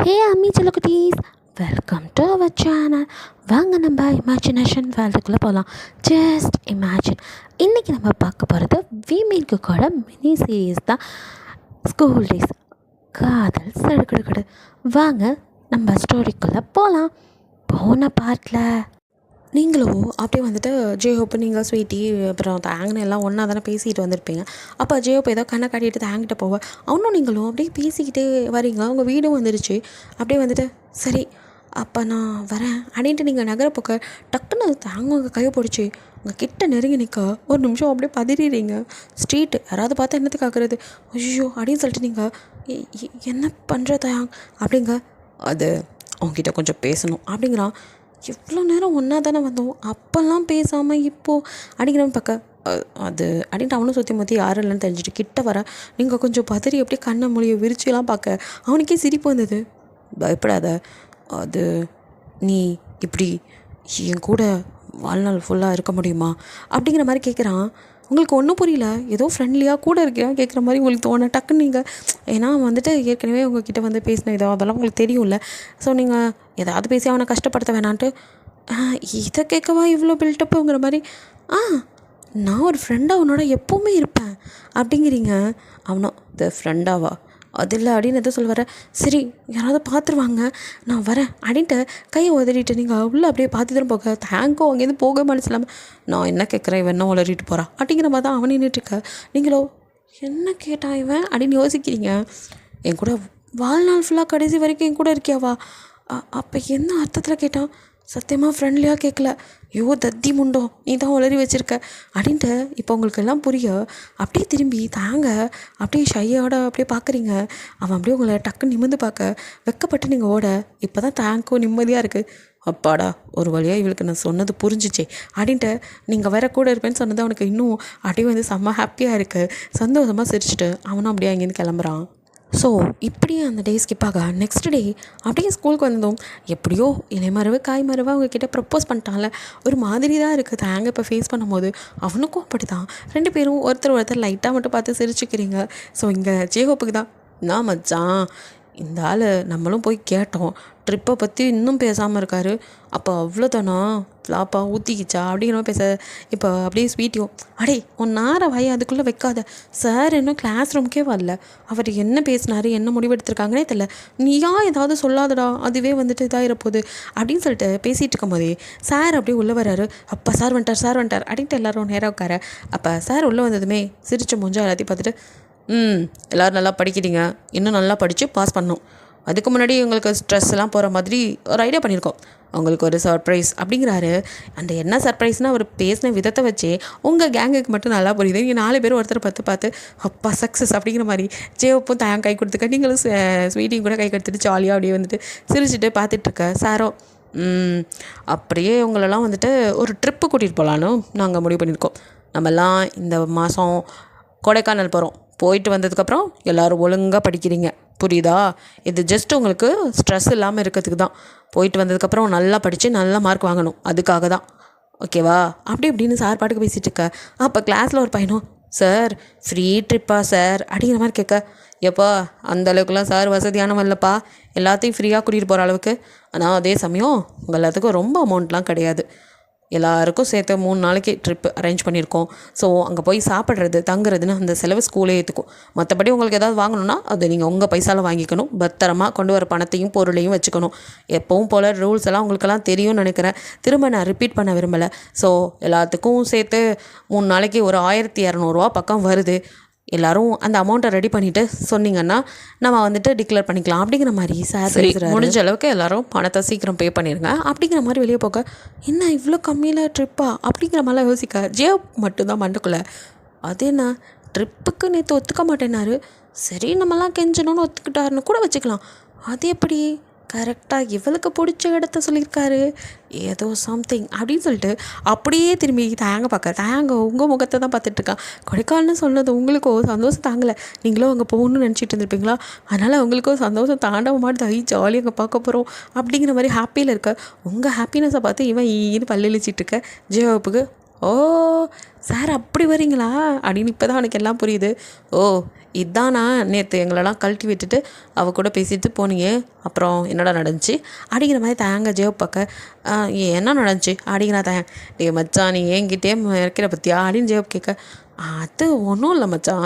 ஹே அம்மி செல்லக்குட்டீஸ், welcome to our channel. வாங்க நம்ம இமேஜினேஷன் வேர்ல்டுக்குள்ளே போகலாம். Just imagine. இன்றைக்கி நம்ம பார்க்க போகிறது வீமேனுக்கு கூட மினி சீரீஸ் தான். ஸ்கூல் டேஸ், காதல் சடுக்கடுக்கடு. வாங்க நம்ம ஸ்டோரிக்குள்ளே போகலாம். போன பார்ட்டில் நீங்களும் அப்படியே வந்துட்டு ஜேஹோப்பு, நீங்கள் ஸ்வீட்டி, அப்புறம் தேங்க்னு எல்லாம் ஒன்றா தானே பேசிகிட்டு வந்திருப்பீங்க. அப்போ ஜேஹோப் ஏதோ கண்ணை காட்டிட்டு தேங்கிட்ட போவேன். அவனும் நீங்களும் அப்படியே பேசிக்கிட்டே வரீங்க. உங்கள் வீடும் வந்துடுச்சு. அப்படியே வந்துட்டு சரி அப்போ நான் வரேன் அப்படின்ட்டு நீங்கள் நகர போக்க டக்குன்னு தேங்க உங்கள் கையை பிடிச்சி உங்கள் கிட்ட நெருங்கி நிற்க ஒரு நிமிஷம் அப்படியே பதறிடுறீங்க. ஸ்ட்ரீட்டு யாராவது பார்த்தா என்னத்துக்கு ஆக்குறது, ஐயோ அப்படின்னு சொல்லிட்டு நீங்கள் என்ன பண்ணுற தேங் அப்படிங்க. அது அவங்ககிட்ட கொஞ்சம் பேசணும் அப்படிங்கிறான். எவ்வளோ நேரம் ஒன்றா தானே வந்தோம், அப்போல்லாம் பேசாமல் இப்போது அப்படிங்கிறவன் பார்க்க அது அப்படின்ட்டு அவனும் சுற்றி முற்றி யாரும் இல்லைன்னு தெரிஞ்சுட்டு கிட்ட வர நீங்கள் கொஞ்சம் பதறி அப்படியே கண்ணை மொழியை விரிச்செல்லாம் பார்க்க அவனுக்கே சிரிப்பு வந்தது. பயப்படாத, அது நீ இப்படி என் கூட வாழ்நாள் ஃபுல்லாக இருக்க முடியுமா அப்படிங்கிற மாதிரி கேட்குறான். உங்களுக்கு ஒன்றும் புரியல, ஏதோ ஃப்ரெண்ட்லியாக கூட இருக்கியா கேட்குற மாதிரி உங்களுக்கு தோண டக்குன்னு நீங்கள், ஏன்னா வந்துட்டு ஏற்கனவே உங்ககிட்ட வந்து பேசின இதோ அதெல்லாம் உங்களுக்கு தெரியும்ல. ஸோ நீங்கள் ஏதாவது பேசி அவனை கஷ்டப்படுத்த வேணான்ட்டு இதை கேட்கவா இவ்வளோ பில்டப்புங்கிற மாதிரி, நான் ஒரு ஃப்ரெண்டாக அவனோட எப்போவுமே இருப்பேன் அப்படிங்கிறீங்க. அவனும் இந்த ஃப்ரெண்டாவா, அது இல்லை அப்படின்னு எதோ சொல்ல வர. சரி யாராவது பார்த்துருவாங்க, நான் வரேன் அப்படின்ட்டு கையை உதறிட்டு நீங்கள் உள்ளே அப்படியே பார்த்து தான் போக தேங்கோ அங்கேருந்து போக மனசு இல்லாமல் நான் என்ன கேட்குறேன் இவன் என்ன உளறிட்டு போகிறா அப்படிங்கிற மாதிரி தான் அவன் நின்றுட்டுருக்க. நீங்களோ என்ன கேட்டான் இவன் அப்படின்னு யோசிக்கிறீங்க. என் கூட வாழ்நாள் ஃபுல்லாக கடைசி வரைக்கும் என் கூட இருக்கியாவா, அப்போ என்ன அர்த்தத்தில் கேட்டான். சத்தியமாக ஃப்ரெண்ட்லியாக கேட்கல. ஐயோ தத்தி முண்டோ நீ தான் உளறி வச்சுருக்க அப்படின்ட்டு இப்போ உங்களுக்கு எல்லாம் புரிய அப்படியே திரும்பி தாங்க அப்படியே ஷையோட அப்படியே பார்க்குறீங்க. அவன் அப்படியே உங்களை டக்குன்னு நிமிர்ந்து பார்க்க வெக்கப்பட்டு நீங்கள் ஓட இப்போ தான் தேங்க்கும் நிம்மதியாக இருக்குது. அப்பாடா ஒரு வழியாக இவளுக்கு நான் சொன்னது புரிஞ்சிச்சே அப்படின்ட்டு நீங்கள் வேற கூட இருப்பேன்னு சொன்னது அவனுக்கு இன்னும் அப்படியே வந்து செம்ம ஹாப்பியாக இருக்குது. சந்தோஷமாக சிரிச்சுட்டு அவனும் அப்படியே அங்கேருந்து கிளம்புறான். ஸோ இப்படியே அந்த டே ஸ்கிப் ஆக நெக்ஸ்ட் டே அப்படியே ஸ்கூலுக்கு வந்ததும் எப்படியோ இலைமறைவு காய்மறைவு அவங்கக்கிட்ட ப்ரப்போஸ் பண்ணிட்டான்ல, ஒரு மாதிரி தான் இருக்குது தேங்க இப்போ ஃபேஸ் பண்ணும்போது. அவனுக்கும் அப்படி தான். ரெண்டு பேரும் ஒருத்தர் லைட்டாக மட்டும் பார்த்து சிரிச்சுக்கிறீங்க. ஸோ இங்கே ஜேஹோப்புக்கு தான், நான் மச்சான் இந்த ஆள் நம்மளும் போய் கேட்டோம், ட்ரிப்பை பற்றி இன்னும் பேசாமல் இருக்காரு, அப்போ அவ்வளோதானா ஃப்ளாப்பா ஊற்றிக்கிச்சா அப்படிங்கிற பேச. இப்போ அப்படியே ஸ்வீட்டியும் அடே உன் நார வாயை அதுக்குள்ளே வைக்காத, சார் இன்னும் கிளாஸ் ரூம்க்கே வரல, அவர் என்ன பேசினாரு என்ன முடிவெடுத்திருக்காங்கன்னே தெரியல, நீயா ஏதாவது சொல்லாதடா அதுவே வந்துட்டு இதாகிடப்போகுது அப்படின்னு சொல்லிட்டு பேசிகிட்டு இருக்கும்போதே சார் அப்படியே உள்ளே வராரு. அப்போ சார் வந்துட்டார் அப்படின்ட்டு எல்லோரும் நேராக உட்கார. அப்போ சார் உள்ளே வந்ததுமே சிரிச்ச மூஞ்சா எல்லாத்தையும் பார்த்துட்டு எல்லோரும் நல்லா படிக்கிறீங்க, இன்னும் நல்லா படித்து பாஸ் பண்ணணும், அதுக்கு முன்னாடி உங்களுக்கு ஸ்ட்ரெஸ் எல்லாம் போகிற மாதிரி ஒரு ஐடியா பண்ணியிருக்கோம், உங்களுக்கு ஒரு சர்ப்ரைஸ் அப்படிங்கிறாரு. அந்த என்ன சர்ப்ரைஸ்னால் அவர் பேசின விதத்தை வச்சே உங்கள் கேங்குக்கு மட்டும் நல்லா புரியுது. நீங்கள் 4 பேர் ஒருத்தர் பார்த்து அப்பா சக்ஸஸ் அப்படிங்கிற மாதிரி ஜேவப்பும் தாங்க கை கொடுத்துக்க, நீங்களும் ஸ்வீட்டிங் கூட கை கொடுத்துட்டு ஜாலியாக அப்படியே வந்துட்டு சிரிச்சுட்டு பார்த்துட்ருக்க. சாரோ அப்படியே உங்களெல்லாம் வந்துட்டு ஒரு ட்ரிப்பு கூட்டிகிட்டு போகலான்னு நாங்கள் முடிவு பண்ணியிருக்கோம். நம்மெல்லாம் இந்த மாதம் கொடைக்கானல் போகிறோம், போயிட்டு வந்ததுக்கப்புறம் எல்லோரும் ஒழுங்காக படிக்கிறீங்க புரியுதா, இது ஜஸ்ட் உங்களுக்கு ஸ்ட்ரெஸ் இல்லாமல் இருக்கிறதுக்கு தான், போயிட்டு வந்ததுக்கப்புறம் நல்லா படித்து நல்லா மார்க் வாங்கணும் அதுக்காக தான், ஓகேவா அப்படி இப்படின்னு சார் பாட்டுக்கு பேசிகிட்டு இருக்க. அப்போ கிளாஸில் ஒரு பையனும் சார் ஃப்ரீ ட்ரிப்பா சார் அப்படிங்கிற மாதிரி கேட்க. எப்பா அந்த அளவுக்குலாம் சார் வசதியானவல்லப்பா, எல்லாத்தையும் ஃப்ரீயாக கூட்டிகிட்டு போகிற அளவுக்கு, ஆனால் அதே சமயம் உங்கள் எல்லாத்துக்கும் ரொம்ப அமௌண்ட்லாம் கிடையாது, எல்லாருக்கும் சேர்த்து 3 நாளைக்கு ட்ரிப் அரேஞ்ச் பண்ணியிருக்கோம். ஸோ அங்கே போய் சாப்பிட்றது தங்குறதுன்னு அந்த செலவு ஸ்கூலே ஏற்றுக்கும். மற்றபடி உங்களுக்கு ஏதாவது வாங்கணுன்னா அது நீங்கள் உங்கள் பைசாவில் வாங்கிக்கணும், பத்திரமா கொண்டு வர பணத்தையும் பொருளையும் வச்சுக்கணும். எப்பவும் போல் ரூல்ஸ் எல்லாம் உங்களுக்கெல்லாம் தெரியும்னு நினைக்கிறேன், திரும்ப நான் ரிப்பீட் பண்ண விரும்பலை. ஸோ எல்லாத்துக்கும் சேர்த்து 3 நாளைக்கு ஒரு 1200 பக்கம் வருது. எல்லோரும் அந்த அமௌண்ட்டை ரெடி பண்ணிவிட்டு சொன்னீங்கன்னா நம்ம வந்துட்டு டிக்ளேர் பண்ணிக்கலாம் அப்படிங்கிற மாதிரி சார் பேசுகிறாரு. முடிஞ்ச அளவுக்கு எல்லோரும் பணத்தை சீக்கிரம் பே பண்ணிடுங்க அப்படிங்கிற மாதிரி வெளியே போக, என்ன இவ்வளோ கம்மியில் ட்ரிப்பா அப்படிங்கிற மாதிரிலாம் யோசிக்க. ஜே மட்டும்தான் மண்டுக்குள்ளே அது என்ன ட்ரிப்புக்கு நேற்று ஒத்துக்க மாட்டேன்னாரு, சரி நம்மலாம் கெஞ்சணும்னு ஒத்துக்கிட்டாருன்னு கூட வச்சுக்கலாம், அது எப்படி கரெக்டாக இவளுக்கு பிடிச்ச இடத்த சொல்லியிருக்காரு, ஏதோ சம்திங் அப்படின்னு சொல்லிட்டு அப்படியே திரும்பி தேங்க பார்க்க. தேங்க உங்கள் முகத்தை தான் பார்த்துட்ருக்கான். கொடைக்கானல்னு சொன்னது உங்களுக்கோ சந்தோஷம் தாங்கலை, நீங்களும் அங்கே போகணுன்னு நினச்சிட்டு இருந்திருப்பீங்களா, அதனால் உங்களுக்கும் சந்தோஷம் தாண்டவ மாதிரி ஜாலியாக அங்கே பார்க்க போகிறோம் அப்படிங்கிற மாதிரி ஹாப்பியில் இருக்க. உங்கள் ஹாப்பினஸை பார்த்து இவன் ஈன்னு பல்லு இழிச்சிட்ருக்க. ஜேவப்புக்கு ஓ சார் அப்படி வரீங்களா அப்படின்னு இப்போ தான் எனக்கு எல்லாம் புரியுது. ஓ இதானா நேற்று எங்களெல்லாம் கழட்டி விட்டுட்டு கூட பேசிட்டு போனீங்க, அப்புறம் என்னடா நடந்துச்சு அப்படிங்கிற மாதிரி தயங்க ஜெயப் பார்க்க என்ன நடந்துச்சு அப்படிங்கிற டே மச்சான் நீ என்கிட்டே இருக்கிற பற்றியா அப்படின்னு ஜெயப் கேட்க, அது ஒன்றும் இல்லை மச்சான்,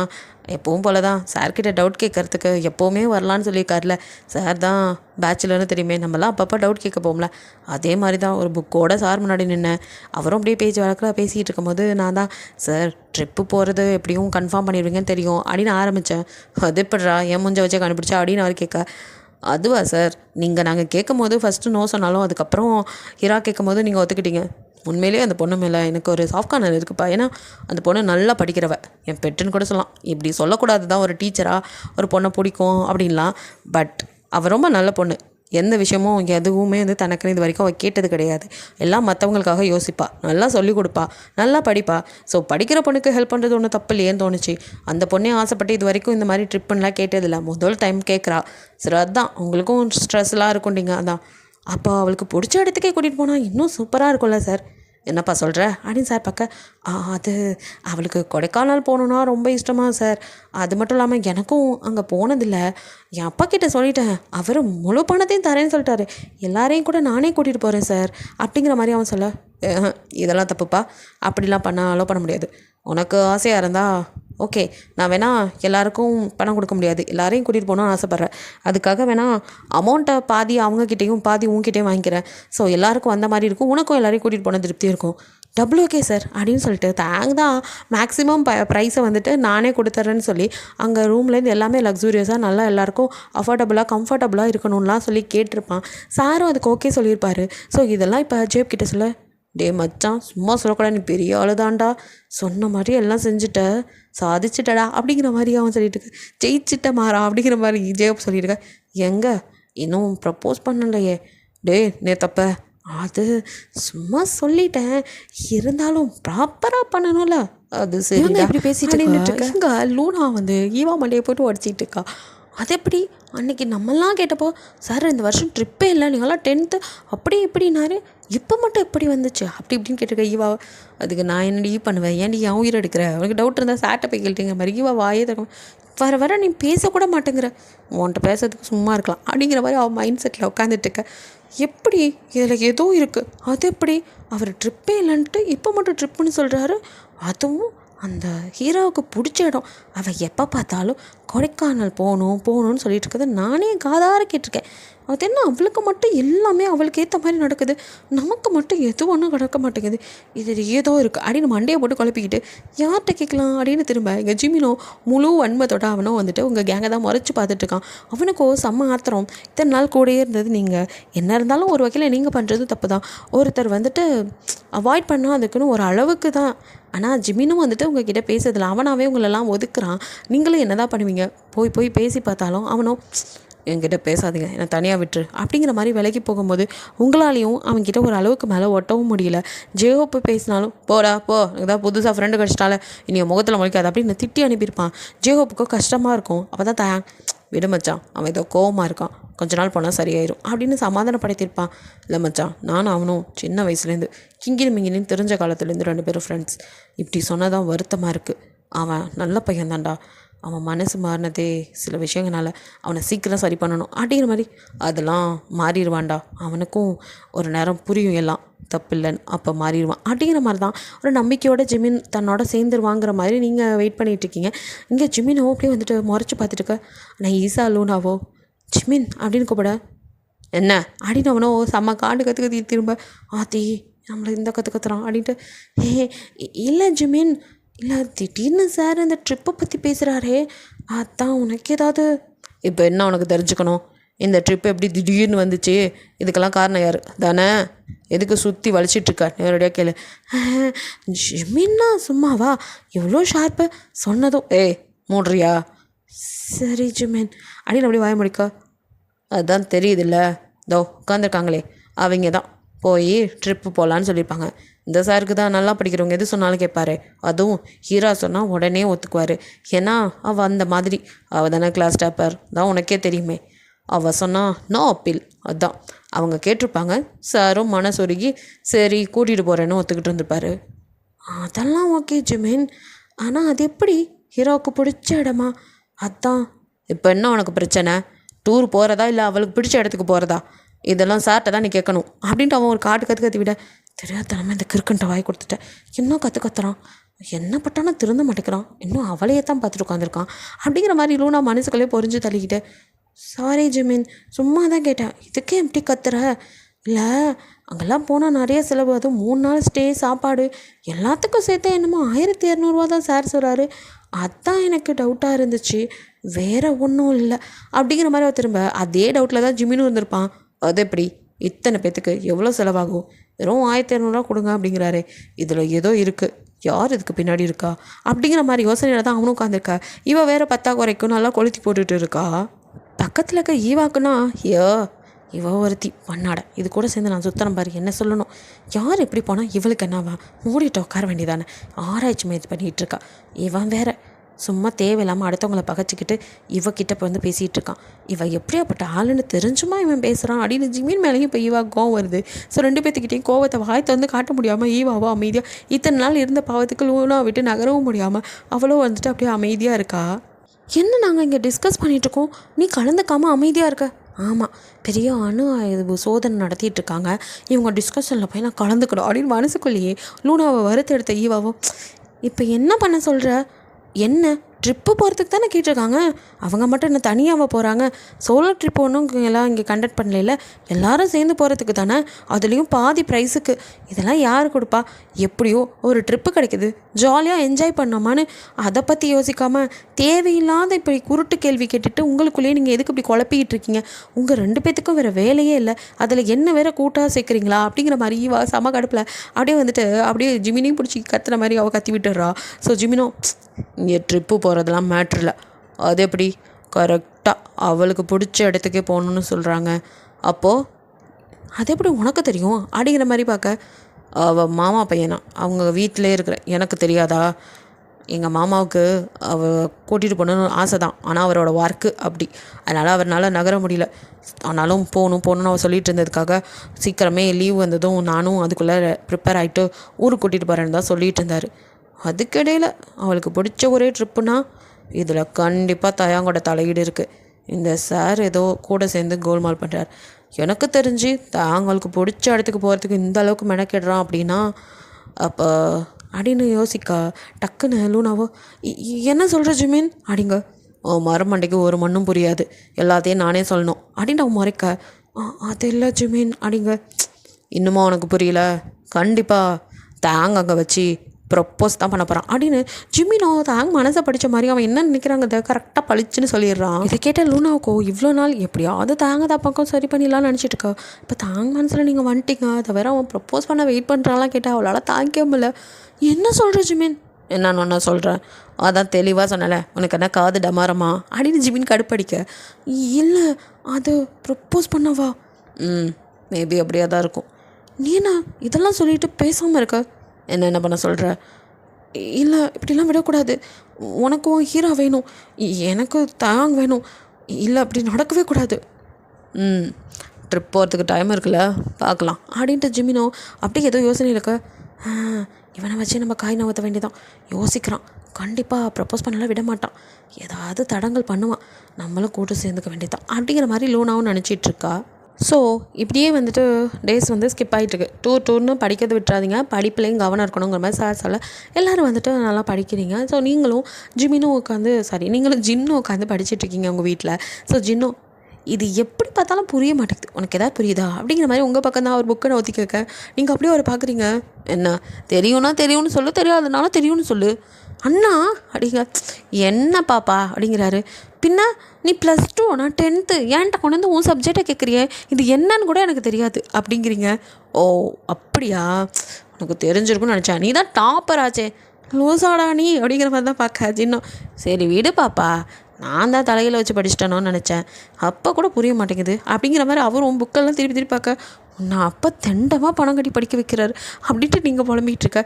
எப்பவும் போல தான் சார்கிட்ட டவுட் கேட்குறதுக்கு எப்போவுமே வரலான்னு சொல்லியிருக்காருல, சார் தான் பேச்சுலர்னு தெரியுமே, நம்மலாம் அப்பப்போ டவுட் கேட்க போகும்ல, அதே மாதிரி தான் ஒரு புக்கோட சார் முன்னாடி நின்னேன். அவரும் அப்படியே பேச்சு வழக்கில் பேசிகிட்டு இருக்கும்போது நான் தான் சார் ட்ரிப்பு போகிறது எப்படியும் கன்ஃபார்ம் பண்ணிடுவீங்கன்னு தெரியும் அப்படின்னு ஆரம்பித்தேன். அது எப்படிரா என் முஞ்ச வச்சே கண்டுபிடிச்சா அப்படின்னு அவர் கேட்க, அதுவா சார் நாங்கள் கேட்கும் போது ஃபஸ்ட்டு நோ சொன்னாலும் அதுக்கப்புறம் ஹீரா கேட்கும் போது நீங்கள் ஒத்துக்கிட்டீங்க. உண்மையிலேயே அந்த பொண்ணு மேலே எனக்கு ஒரு சாஃப்ட் கார்னர் இருக்குப்பா. ஏன்னா அந்த பொண்ணு நல்லா படிக்கிறவ, என் பெட்டுன்னு கூட சொல்லலாம். இப்படி சொல்லக்கூடாது தான், ஒரு டீச்சராக ஒரு பொண்ணை பிடிக்கும் அப்படின்லாம். பட் அவள் ரொம்ப நல்ல பொண்ணு. எந்த விஷயமும் எதுவுமே தனக்குன்னு இது வரைக்கும் அவள் கேட்டது கிடையாது. எல்லாம் மற்றவங்களுக்காக யோசிப்பா, நல்லா சொல்லிக் கொடுப்பா, நல்லா படிப்பா. ஸோ படிக்கிற பொண்ணுக்கு ஹெல்ப் பண்ணுறது ஒன்றும் தப்பு இல்லையேன்னு தோணுச்சு. அந்த பொண்ணே ஆசைப்பட்டு இது வரைக்கும் இந்த மாதிரி ட்ரிப்புன்னெலாம் கேட்டதில்லை, முதல் டைம் கேட்குறா. சரி அதுதான் உங்களுக்கும் ஸ்ட்ரெஸ்லாம் இருக்கும்டிங்க. அதான் அப்போ அவளுக்கு பிடிச்ச இடத்துக்கே கூட்டிகிட்டு போனால் இன்னும் சூப்பராக இருக்கும்ல சார். என்னப்பா சொல்கிற அப்படின்னு சார் பார்க்க, அது அவளுக்கு கொடைக்கானல் போகணுன்னா ரொம்ப இஷ்டமாக சார். அது மட்டும் இல்லாமல் எனக்கும் அங்கே போனதில்லை. என் அப்பா கிட்டே சொல்லிட்டேன், அவர் முழு பணத்தையும் தரேன்னு சொல்லிட்டாரு. எல்லாரையும் கூட நானே கூட்டிகிட்டு போகிறேன் சார் அப்படிங்கிற மாதிரி அவன் சொல்ல, இதெல்லாம் தப்புப்பா, அப்படிலாம் அலோவ் பண்ண முடியாது. உனக்கு ஆசையாக இருந்தால் ஓகே, நான் வேணால் எல்லாேருக்கும் பணம் கொடுக்க முடியாது, எல்லாரையும் கூட்டிகிட்டு போகணுன்னு ஆசைப்பட்றேன். அதுக்காக வேணால் அமௌண்ட்டை பாதி அவங்கக்கிட்டேயும் பாதி உங்ககிட்டேயும் வாங்கிக்கிறேன். ஸோ எல்லாேருக்கும் அந்த மாதிரி இருக்கும், உனக்கும் எல்லாரையும் கூட்டிகிட்டு போன திருப்தி இருக்கும். டபுள் ஓகே சார் அப்படின்னு சொல்லிட்டு தேங்க் தான் மேக்ஸிமம் ப்ரைஸை நானே கொடுத்துட்றேன்னு சொல்லி அங்கே ரூம்லேருந்து எல்லாமே லக்ஸூரியஸாக நல்லா எல்லாேருக்கும் அஃபோர்டபுளாக கம்ஃபர்டபுளாக இருக்கணும்லாம் சொல்லி கேட்டிருப்பான். சாரும் அதுக்கு ஓகே சொல்லியிருப்பார். ஸோ இதெல்லாம் இப்போ ஜேப் கிட்டே சொல்ல, டே மச்சான் சும்மா சொல்லக்கூடாது, நீ பெரிய ஆளு தான்டா, சொன்ன மாதிரி எல்லாம் செஞ்சுட்ட, சாதிச்சிட்டடா அப்படிங்கிற மாதிரி அவன் சொல்லிட்டு ஜெயிச்சிட்ட மாறா அப்படிங்கிற மாதிரி ஜெயப் சொல்லியிருக்க. எங்கே இன்னும் ப்ரப்போஸ் பண்ணலையே. டே நேத்தப்ப அது சும்மா சொல்லிட்டேன், இருந்தாலும் ப்ராப்பராக பண்ணணும்ல. அது சரி இப்படி பேசிட்டு இங்கே லூனா ஈவா மண்டையை போட்டு உடச்சிட்டு இருக்கா. அது எப்படி அன்றைக்கி நம்மலாம் கேட்டப்போ சார் இந்த வருஷம் ட்ரிப்பே இல்லை, நீங்களாம் 10th அப்படி இப்படின்னாரு, இப்போ மட்டும் எப்படி வந்துச்சு அப்படி இப்படின்னு கேட்டிருக்க ஈவா. அதுக்கு நான் என்னடி பண்ணுவேன், ஏன்டி என் உயிர் எடுக்கிற, உனக்கு டவுட் இருந்தால் சாட்டை போய் கேள்ட்டிங்க மாதிரி ஈவா வாயே தரும். வர நீ பேசக்கூட மாட்டேங்கிற, உன்கிட்ட பேசுறதுக்கு சும்மா இருக்கலாம் அப்படிங்கிற மாதிரி அவன் மைண்ட் செட்டில் உட்காந்துட்டுருக்க. எப்படி இதில் ஏதோ இருக்குது, அது எப்படி அவர் ட்ரிப்பே இல்லைன்ட்டு இப்போ மட்டும் ட்ரிப்புன்னு சொல்கிறாரு. அதுவும் அந்த ஹீரோவுக்கு பிடிச்ச இடம், அவள் எப்போ பார்த்தாலும் கொடைக்கானல் போகணும்னு சொல்லிட்டு இருக்கிறத நானே காதார கேட்டிருக்கேன். அது என்ன அவளுக்கு மட்டும் எல்லாமே அவளுக்கு ஏற்ற மாதிரி நடக்குது, நமக்கு மட்டும் எது ஒன்றும் நடக்க மாட்டேங்குது, இது ஏதோ இருக்குது அப்படின்னு மண்டையை போட்டு குழப்பிக்கிட்டு யார்கிட்ட கேட்கலாம் அப்படின்னு திரும்ப எங்கள் ஜிமினோ முழு வன்மத்தோட அவனும் உங்கள் கேங்கை தான் முறைச்சி பார்த்துட்ருக்கான். அவனுக்கோ செம்ம ஆத்திரம். இத்தனை நாள் கூடயே இருந்தது நீங்கள், என்ன இருந்தாலும் ஒரு வகையில் நீங்கள் பண்ணுறது தப்பு தான். ஒருத்தர் அவாய்ட் பண்ணால் அதுக்குன்னு ஒரு அளவுக்கு தான். ஆனால் ஜிமினும் உங்ககிட்ட பேசுறதில்ல, அவனாவே உங்களெல்லாம் ஒதுக்குறான். நீங்களும் என்ன தான் பண்ணுவீங்க, போய் பேசி பார்த்தாலும் அவனும் என்கிட்ட பேசாதீங்க, என்னை தனியாக விட்டுரு அப்படிங்கிற மாதிரி விலகி போகும்போது உங்களாலேயும் அவன்கிட்ட ஒரு அளவுக்கு மேலே ஒட்டவும் முடியல. ஜேஹோப்பு பேசினாலும் போடா போ, ஏதாவது புதுசாக ஃப்ரெண்டு கிடச்சிட்டால இனி முகத்தில் முழிக்காது அப்படின்னு திட்டி அனுப்பியிருப்பான். ஜேஹோப்புக்கும் கஷ்டமாக இருக்கும். அப்போ தான் விடு மச்சான், அவன் ஏதோ கோவமாக இருக்கான், கொஞ்ச நாள் போனால் சரியாயிரும் அப்படின்னு சமாதானப்படுத்தியிருப்பான். இல்லை மச்சான், நானும் அவனும் சின்ன வயசுலேருந்து கிங்கினு மிங்கினு தெரிஞ்ச காலத்துலேருந்து 2 பேரும் ஃப்ரெண்ட்ஸ். இப்படி சொன்னதான் வருத்தமாக இருக்குது. அவன் நல்ல பையன்தான்டா, அவன் மனசு மாறினதே சில விஷயங்களால், அவனை சீக்கிரம் சரி பண்ணணும் அப்படிங்கிற மாதிரி. அதெல்லாம் மாறிடுவான்டா, அவனுக்கும் ஒரு நேரம் புரியும் எல்லாம் தப்பில்லைன்னு, அப்போ மாறிடுவான் அப்படிங்கிற மாதிரி தான் ஒரு நம்பிக்கையோட ஜிமின் தன்னோட சேர்ந்துருவாங்கிற மாதிரி நீங்கள் வெயிட் பண்ணிகிட்ருக்கீங்க. இங்கே ஜிமினோ அப்படியே முறைச்சி பார்த்துட்டுருக்க. நான் ஈசா லூனாவோ ஜிமின் அப்படின்னு கூப்பிட, என்ன அப்படின்னு அவனோ செம்ம காண்டு கற்றுக்கத்தி திரும்ப ஆத்தி நம்மளை இந்த கற்றுறான் அப்படின்ட்டு, இல்லை ஜிமின் இல்லை திடீர்னு சார் இந்த ட்ரிப்பை பற்றி பேசுகிறாரே, அதான் உனக்கு ஏதாவது இப்போ என்ன உனக்கு தெரிஞ்சுக்கணும், இந்த ட்ரிப் எப்படி திடீர்னு வந்துச்சு, இதுக்கெல்லாம் காரணம் யார் தானே, எதுக்கு சுற்றி வலிச்சிட்ருக்கா, நேரடியாக கேளு. ஜிமின்னா சும்மாவா இவ்வளோ ஷார்ப்பு சொன்னதும் மூடுறியா, சரி ஜிமின் அப்படின்னு அப்படி வாய முடிக்கா. அதுதான் தெரியுதுல்ல, இதோ உட்காந்துருக்காங்களே அவங்க தான் போய் ட்ரிப்பு போகலான்னு சொல்லியிருப்பாங்க. இந்த சாருக்கு தான் நல்லா படிக்கிறவங்க எது சொன்னாலும் கேட்பாரு, அதுவும் ஹீரா சொன்னால் உடனே ஒத்துக்குவார். ஏன்னா அவள் அந்த மாதிரி, அவள் தானே கிளாஸ் டாப்பர் தான், உனக்கே தெரியுமே. அவள் சொன்னால் நோ அப்பீல், அதுதான் அவங்க கேட்டிருப்பாங்க. சாரும் மனசுருகி சரி கூட்டிகிட்டு போகிறேன்னு ஒத்துக்கிட்டு இருந்திருப்பாரு. அதெல்லாம் ஓகே ஜிமின், ஆனால் அது எப்படி ஹீரோவுக்கு பிடிச்ச இடமா? அதான் இப்போ என்ன உனக்கு பிரச்சனை? டூர் போகிறதா இல்லை அவளுக்கு பிடிச்ச இடத்துக்கு போகிறதா? இதெல்லாம் சார்ட்ட தான் நீ கேட்கணும் அப்படின்ட்டு அவன் ஒரு காட்டு கற்று விட, தெரியாதனமே இந்த கிறுக்குன்ட்ட வாய் கொடுத்துட்டேன். இன்னும் கற்றுறான், என்ன பட்டானா திருந்த மாட்டேங்கிறான், இன்னும் அவளையே தான் பார்த்துட்டு உட்காந்துருக்கான் அப்படிங்கிற மாதிரி லூனா மனசுக்குள்ளே பொறிஞ்சு தள்ளிக்கிட்டேன். சாரி ஜிமின், சும்மா தான் கேட்டேன், இதுக்கே எப்படி கத்துற? இல்லை அங்கெல்லாம் போனால் நிறைய செலவு, அதுவும் 3 நாள் ஸ்டே, சாப்பாடு எல்லாத்துக்கும் சேர்த்து என்னமோ 1200 தான் சார் சொல்கிறாரு. அதுதான் எனக்கு டவுட்டாக இருந்துச்சு, வேறு ஒன்றும் இல்லை அப்படிங்கிற மாதிரி அவ திரும்ப அதே டவுட்டில் தான் ஜிமினும் இருந்திருப்பான். அது எப்படி இத்தனை பேத்துக்கு எவ்வளோ செலவாகும்? வெறும் 1200 கொடுங்க அப்படிங்கிறாரு. இதில் ஏதோ இருக்குது, யார் இதுக்கு பின்னாடி இருக்கா அப்படிங்கிற மாதிரி யோசனையில் தான் அவனும் உட்காந்துருக்கா. இவள் வேறு பத்தாக்குறைக்கும் நல்லா கொளுத்தி போட்டுட்டு இருக்கா. பக்கத்தில் இருக்க ஈவாக்குன்னா இவ ஒருத்தி பண்ணாட, இது கூட சேர்ந்து நான் சுத்தரம் பாரு, என்ன சொல்லணும்? யார் எப்படி போனால் இவளுக்கு என்னவா? மூடிட்டு உட்கார வேண்டியதானே, ஆராய்ச்சி முயற்சி பண்ணிகிட்டு இருக்கா. இவன் வேற சும்மா தேவையில்லாமல் அடுத்தவங்களை பகச்சிக்கிட்டு இவக்கிட்ட இப்போ வந்து பேசிகிட்டு இருக்கான். இவன் எப்படியாப்பட்ட ஆளுன்னு தெரிஞ்சுமா இவன் பேசுகிறான் அப்படின்னு ஜிமின் மேலேயும் இப்போ ஈவா கோவம் வருது. ஸோ 2 பேர்த்துக்கிட்டையும் கோவத்தை வாய்த்தை வந்து காட்ட முடியாமல் ஈவாவோ அமைதியாக இத்தனை நாள் இருந்த பாவத்துக்கு லூனா விட்டு நகரவும் முடியாமல் அவளோ வந்துட்டு அப்படியே அமைதியாக இருக்கா. என்ன நாங்கள் இங்கே டிஸ்கஸ் பண்ணிகிட்ருக்கோம், நீ கலந்துக்காமல் அமைதியாக இருக்க? ஆமாம், பெரிய அணு சோதனை நடத்திட்டு இருக்காங்க, இவங்க டிஸ்கஷனில் போய் நான் கலந்துக்கணும் அப்படின்னு மனசுக்குள்ளேயே லூனாவை வறுத்தெடுத்த ஈவாவோ, இப்போ என்ன பண்ண சொல்கிற? என்ன ட்ரிப்பு போகிறதுக்கு தானே கேட்டிருக்காங்க, அவங்க மட்டும் என்ன தனியாக போகிறாங்க? சோலோ ட்ரிப் ஒன்றும் எல்லாம் இங்கே கண்டக்ட் பண்ணல, எல்லாரும் சேர்ந்து போகிறதுக்கு தானே, அதுலேயும் பாதி ப்ரைஸுக்கு. இதெல்லாம் யார் கொடுப்பா? எப்படியோ ஒரு ட்ரிப்பு கிடைக்குது, ஜாலியாக என்ஜாய் பண்ணோமான்னு அதை பற்றி யோசிக்காமல் தேவையில்லாத இப்படி குருட்டு கேள்வி கேட்டுட்டு உங்களுக்குள்ளேயே நீங்கள் எதுக்கு இப்படி குழப்பிக்கிட்டு இருக்கீங்க? உங்கள் 2 பேத்துக்கும் வேறு வேலையே இல்லை, அதில் என்ன வேறு கூட்டாக சேர்க்குறீங்களா அப்படிங்கிற மாதிரி இவா சம கடுப்பில் அப்படியே வந்துட்டு அப்படியே ஜிமினையும் பிடிச்சி கத்துற மாதிரி அவள் கத்தி விட்டுடுறா. ஸோ ஜிமினோ, இங்கே ட்ரிப்பு போகிறதெல்லாம் மேட்ரில்லை, அது எப்படி கரெக்டாக அவளுக்கு பிடிச்ச இடத்துக்கே போகணுன்னு சொல்கிறாங்க, அப்போது அது எப்படி உனக்கு தெரியும் அப்படிங்கிற மாதிரி பார்க்க, அவள் மாமா பையனா, அவங்க வீட்டிலே இருக்கிற எனக்கு தெரியாதா? எங்கள் மாமாவுக்கு அவள் கூட்டிகிட்டு போகணுன்னு ஆசை தான், ஆனால் அவரோட ஒர்க்கு அப்படி, அதனால் அவரால் நகர முடியல. ஆனாலும் போகணுன்னு அவள் சொல்லிட்டு இருந்ததுக்காக சீக்கிரமே லீவ் வந்ததும் நானும் அதுக்குள்ளே ப்ரிப்பேர் ஆகிட்டு ஊருக்கு கூட்டிகிட்டு போகிறேன்னு தான் சொல்லிகிட்டு இருந்தார். அதுக்கிடையில் அவளுக்கு பிடிச்ச ஒரே ட்ரிப்புனா இதில் கண்டிப்பாக தயாங்கோட தலையீடு இருக்குது. இந்த சார் ஏதோ கூட சேர்ந்து கோல்மால் பண்ணுறார். எனக்கு தெரிஞ்சு தாங்களுக்கு பிடிச்ச இடத்துக்கு போகிறதுக்கு இந்த அளவுக்கு மெனக்கிடுறான் அப்படின்னா அப்போ அப்படின்னு யோசிக்கா டக்குன்னு லூனாவோ, என்ன சொல்கிற ஜிமின் அப்படிங்க. மரமண்டைக்கு ஒரு மண்ணும் புரியாது, எல்லாத்தையும் நானே சொல்லணும் அப்படின்னு அவன் முறைக்க, அது இல்லை ஜிமின் அப்படிங்க. இன்னுமா உனக்கு புரியல? கண்டிப்பாக தாங்க அங்கே வச்சு ப்ரப்போஸ் தான் பண்ண போகிறான் அப்படின்னு ஜிமினோ தாங்க மனசை படித்த மாதிரி அவன் என்ன நினைக்கிறாங்க கரெக்டாக பளிச்சுன்னு சொல்லிடுறான். இதை கேட்ட லூனாவுக்கோ இவ்வளோ நாள் எப்படியாவது தாங்க தான் பக்கம் சரி பண்ணிடலான்னு நினச்சிட்டு இருக்கா. இப்போ தாங்க மனசில் நீங்கள் வந்துட்டீங்க, அதை வேற அவன் ப்ரப்போஸ் பண்ண வெயிட் பண்ணுறான்லாம் கேட்டால் அவளால் தாங்கிக்க முடியல. என்ன சொல்கிற ஜிமின்? என்னன்னு ஒன்றா சொல்கிறேன், அதான் தெளிவாக சொன்னலை, உனக்கு என்ன காது டமாரமா அப்படின்னு ஜிமின் கடுப்படிக்க, இல்லை அது ப்ரப்போஸ் பண்ணவா? மேபி அப்படியே தான் இருக்கும். நீ என்ன இதெல்லாம் சொல்லிட்டு பேசாமல் இருக்க? என்ன பண்ண சொல்கிற? இல்லை இப்படிலாம் விடக்கூடாது, உனக்கும் ஹீரோ வேணும், எனக்கு தாங் வேணும், இல்லை அப்படி நடக்கவே கூடாது. ட்ரிப் போகிறதுக்கு டைம் இருக்குல்ல, பார்க்கலாம் அப்படின்ட்டு ஜிமினோ அப்படியே ஏதோ யோசனை இருக்க. இவனை வச்சு நம்ம காய் நவத்த வேண்டியதான். யோசிக்கிறான், கண்டிப்பாக ப்ரப்போஸ் பண்ணலாம் விட மாட்டான், ஏதாவது தடங்கள் பண்ணுவான், நம்மளும் கூட்டு சேர்ந்துக்க வேண்டியதான் அப்படிங்கிற மாதிரி லூனாவும் நினச்சிட்ருக்கா. ஸோ இப்படியே வந்துட்டு டேஸ் வந்து ஸ்கிப் ஆகிட்டுருக்கு. டூர்னு படிக்கிறது விட்டுறாதீங்க, படிப்புலையும் கவனம் இருக்கணுங்கிற மாதிரி சார் சொல்ல எல்லோரும் வந்துட்டு நல்லா படிக்கிறீங்க. ஸோ நீங்களும் ஜின்னும் உட்காந்து படிச்சுட்ருக்கீங்க உங்கள் வீட்டில். ஸோ ஜின்னும் இது எப்படி பார்த்தாலும் புரிய மாட்டேங்குது, உனக்கு எதாவது புரியுதா அப்படிங்கிற மாதிரி உங்கள் பக்கம் தான் ஒரு புக்கை ஒத்தி கேட்க, நீங்கள் அப்படியே ஒரு பார்க்குறீங்க. என்ன தெரியும்னு சொல்லு, தெரியாதனால தெரியும்னு சொல்லு அண்ணா அப்படிங்க. என்ன பாப்பா அப்படிங்கிறாரு. பின்ன நீ +2 நான் 10th ஏன்ட்ட கொண்டு வந்து உன் சப்ஜெக்டை கேட்குறியே, இது என்னன்னு கூட எனக்கு தெரியாது அப்படிங்கிறீங்க. ஓ அப்படியா, உனக்கு தெரிஞ்சிருக்குன்னு நினச்சேன், நீ தான் டாப்பர் ஆச்சே, லூசாடா நீ அப்படிங்கிற மாதிரி தான் பார்க்க ஜின்னும். சரி விடு பாப்பா, நான் தான் தலையில் வச்சு படிச்சிட்டேனோன்னு நினச்சேன், அப்போ கூட புரிய மாட்டேங்குது அப்படிங்கிற மாதிரி அவரும் புக்கெல்லாம் திருப்பி பார்க்க, நான் அப்பா தெண்டமாக பணம் கட்டி படிக்க வைக்கிறாரு அப்படின்ட்டு நீங்கள் புலம்பிகிட்டு இருக்க.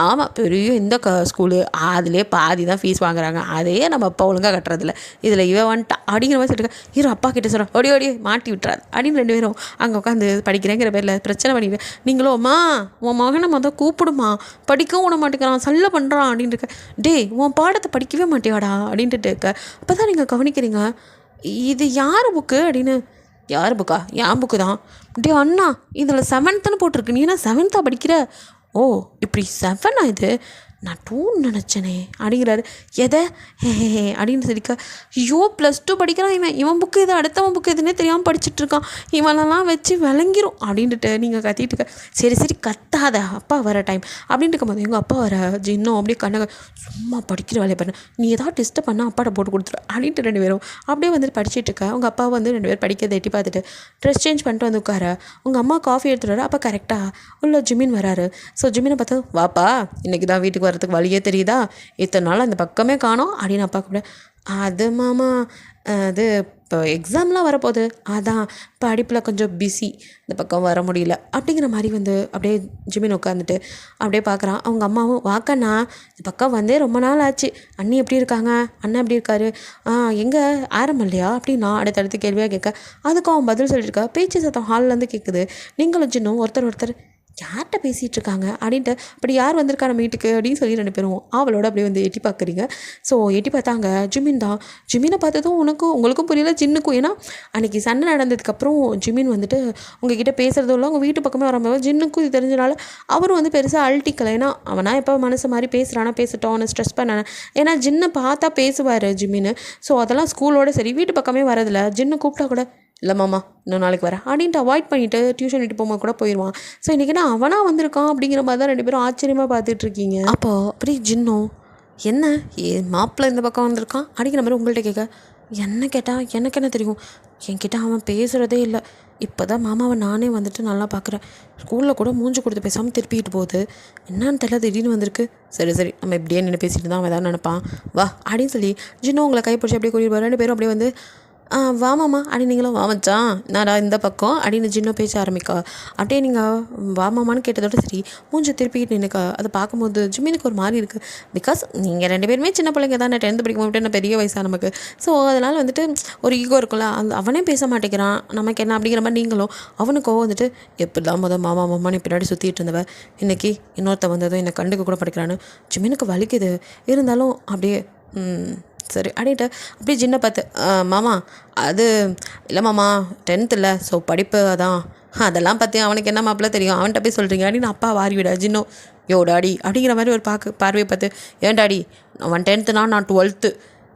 ஆமாம், பெரிய இந்த ஸ்கூலு அதிலே பாதி தான் ஃபீஸ் வாங்குறாங்க, அதையே நம்ம அப்பா ஒழுங்காக கட்டுறதில்ல, இதில் இவன் வந்துட்டா அப்படிங்கிற மாதிரி சொல்லிட்டு இரு அப்பா கிட்டே சொல்கிறேன், ஓடி ஓடி மாட்டி விட்டுறாது அப்படின்னு 2 பேரும் அங்கே உட்காந்து படிக்கிறேங்கிற பேரில் பிரச்சனை பண்ணிடுவேன். நீங்களும் அம்மா உன் மகனை மொதல் கூப்பிடுமா, படிக்கவும் விட மாட்டேங்கிறான், சல்ல பண்ணுறான் அப்படின்ட்டு இருக்க. டே உன் பாடத்தை படிக்கவே மாட்டியாடா அப்படின்ட்டு இருக்க. அப்போ தான் நீங்கள் கவனிக்கிறீங்க, இது யார் புக்கு அப்படின்னு. யார் புக்கா? என் புக்கு தான். டே அண்ணா இதில் 7th போட்டிருக்கு, நீ என்ன 7th படிக்கிற? ஓ இப்படி 7 இது, நான் 2 நினச்சேனே அப்படிங்கிறாரு. எதை ஹே அப்படின்னு சொல்லிக்க. ஐயோ +2 படிக்கிறான் இவன் புக்கு இது, அடுத்தவன் புக்கு எதுன்னே தெரியாமல் படிச்சுட்ருக்கான், இவனெல்லாம் வச்சு விளங்கிரும் அப்படின்ட்டு நீங்கள் கத்திட்டு இருக்க. சரி சரி கத்தாத, அப்பா வர டைம் அப்படின்ட்டு இருக்கும்போது எங்கள் அப்பா வர இன்னும் அப்படியே கண்ணக சும்மா படிக்கிற வேலையை பண்ண, நீ ஏதாவது டிஸ்டர்ப் பண்ணால் அப்பாட்ட போட்டு கொடுத்துரு அப்படின்ட்டு 2 பேரும் அப்படியே வந்துட்டு படிச்சுட்டு இருக்க. உங்கள் அப்பா வந்து 2 பேர் படிக்கிறத எட்டி பார்த்துட்டு ட்ரெஸ் சேஞ்ச் பண்ணிட்டு வந்து உட்கார. உங்கள் அம்மா காஃபி எடுத்துகிட்டு வர. அப்போ கரெக்டாக உள்ள ஜிமின் வராரு. ஸோ ஜிமினை பார்த்தா வாப்பா இன்றைக்கி தான் வீட்டுக்கு வரதுக்கு வழியே தெரியுதா, இத்தனை நாள் அந்த பக்கமே காணோம் அப்படின்னு அப்பா கூட. அது மாமா அது இப்போ எக்ஸாம்லாம் வரப்போகுது, அதான் படிப்பில் கொஞ்சம் பிஸி, இந்த பக்கம் வர முடியல அப்படிங்கிற மாதிரி வந்து அப்படியே ஜிமின் உட்காந்துட்டு அப்படியே பார்க்குறான். அவங்க அம்மாவும் வாக்கண்ணா இந்த பக்கம் வந்தே ரொம்ப நாள் ஆச்சு, அண்ணி எப்படி இருக்காங்க, அண்ணன் எப்படி இருக்காரு, எங்கே ஆரம்பம் இல்லையா அப்படின்னா அடுத்தடுத்து கேள்வியாக கேட்க. அதுக்கும் அவன் பதில் சொல்லியிருக்கா. பேச்சு சத்தம் ஹால்லேருந்து கேட்குது. நீங்களும் சின்னும் ஒருத்தர் யார்கிட்ட பேசிகிட்டு இருக்காங்க அப்படின்ட்டு. அப்படி யார் வந்திருக்கா நம்ம வீட்டுக்கு அப்படின்னு சொல்லி 2 பேரும் அவளோட அப்படியே வந்து எட்டி பார்க்குறீங்க. ஸோ எட்டி பார்த்தாங்க ஜிமின் தான். ஜிமினை பார்த்ததும் உங்களுக்கும் புரியல, ஜின்னுக்கும். ஏன்னா அன்றைக்கி சண்டை நடந்ததுக்கப்புறம் ஜிமின் வந்துட்டு உங்ககிட்ட பேசுகிறதும் இல்லை, உங்கள் வீட்டு பக்கமே வராமல் ஜின்னுக்கும் இது தெரிஞ்சனால அவரும் வந்து பெருசாக அழட்டிக்கலை. ஏன்னா அவனா எப்போ மனசு மாதிரி பேசுகிறானா பேசட்டும், அவனை ஸ்ட்ரெஸ் பண்ணானே. ஏன்னா ஜின்னை பார்த்தா பேசுவார் ஜிமின். ஸோ அதெல்லாம் ஸ்கூலோட சரி, வீட்டு பக்கமே வரதில்லை. ஜின்னு கூப்பிட்டா கூட இல்லை மாமா இன்னும் நாளைக்கு வரேன் அப்படின்ட்டு அவாய்ட் பண்ணிவிட்டு டியூஷன் இட்டு போகும்போது கூட போயிடுவான். ஸோ இன்றைக்கி நான் அவனாக வந்திருக்கான் அப்படிங்கிற மாதிரி தான் 2 பேரும் ஆச்சரியமாக பார்த்துட்ருக்கீங்க. அப்போது அப்படி ஜின்னும் என்ன மாப்பிள்ளை இந்த பக்கம் வந்திருக்கான் அப்படிங்கிற மாதிரி உங்கள்கிட்ட கேட்க. என்ன கேட்டால் எனக்கு என்ன தெரியும், என்கிட்ட அவன் பேசுகிறதே இல்லை. இப்போ தான் மாமாவை நானே வந்துட்டு நல்லா பார்க்குறேன். ஸ்கூலில் கூட மூஞ்சி கொடுத்து பேசாமல் திருப்பிட்டு போகுது, என்னன்னு தெரியல திடீர்னு வந்திருக்கு. சரி சரி நம்ம இப்படியே நின்று பேசிட்டு தான் அவன் எதாவது நினைப்பான், வா அப்படின்னு சொல்லி ஜின்னும் உங்களை கைப்பிடிச்சி அப்படியே கூட்டிகிட்டு போகிற. 2 பேரும் அப்படியே வந்து வாமாம்மா அப்படின்னு நீங்களும் வாமச்சான் நான்டா இந்த பக்கம் அப்படின்னு ஜின்னோ பேச ஆரம்பிக்கா. அப்படியே நீங்கள் வாமாமான்னு கேட்டதோட சரி மூஞ்சை திருப்பிக்கிட்டு நினைக்கா. அதை பார்க்கும்போது ஜிம்மினுக்கு ஒரு மாதிரி இருக்குது. பிகாஸ் நீங்கள் 2 பேருமே சின்ன பிள்ளைங்க தான், 10th படிக்கும்போது என்ன பெரிய வயசாக நமக்கு. ஸோ அதனால் வந்துட்டு ஒரு ஈகோ இருக்குல்ல, அவனே பேச மாட்டேங்கிறான், நமக்கு என்ன அப்படிங்கிற மாதிரி நீங்களும் அவனுக்கோ வந்துட்டு எப்படிலாம் மாமா மாமான்னு பின்னாடி சுற்றிட்டு இருந்தவ இன்றைக்கி இன்னொருத்த வந்ததும் என்னை கண்டுக்க கூட படிக்கிறான்னு ஜிம்மினுக்கு வலிக்குது. இருந்தாலும் அப்படியே சரி அப்படின்ட்டு அப்படியே ஜின்னை பார்த்து மாமா அது இல்லை மாமா 10th இல்லை, ஸோ படிப்பு அதான், அதெல்லாம் பற்றி அவனுக்கு என்ன மாப்பிள்ள தெரியும், அவன்கிட்ட போய் சொல்கிறீங்க அப்படின்னு அப்பா வாரி விட. ஜின்னோ யோ டாடி அப்படிங்கிற மாதிரி ஒரு பார்வையை பார்த்து, ஏன் டாடி அவன் 10th நான்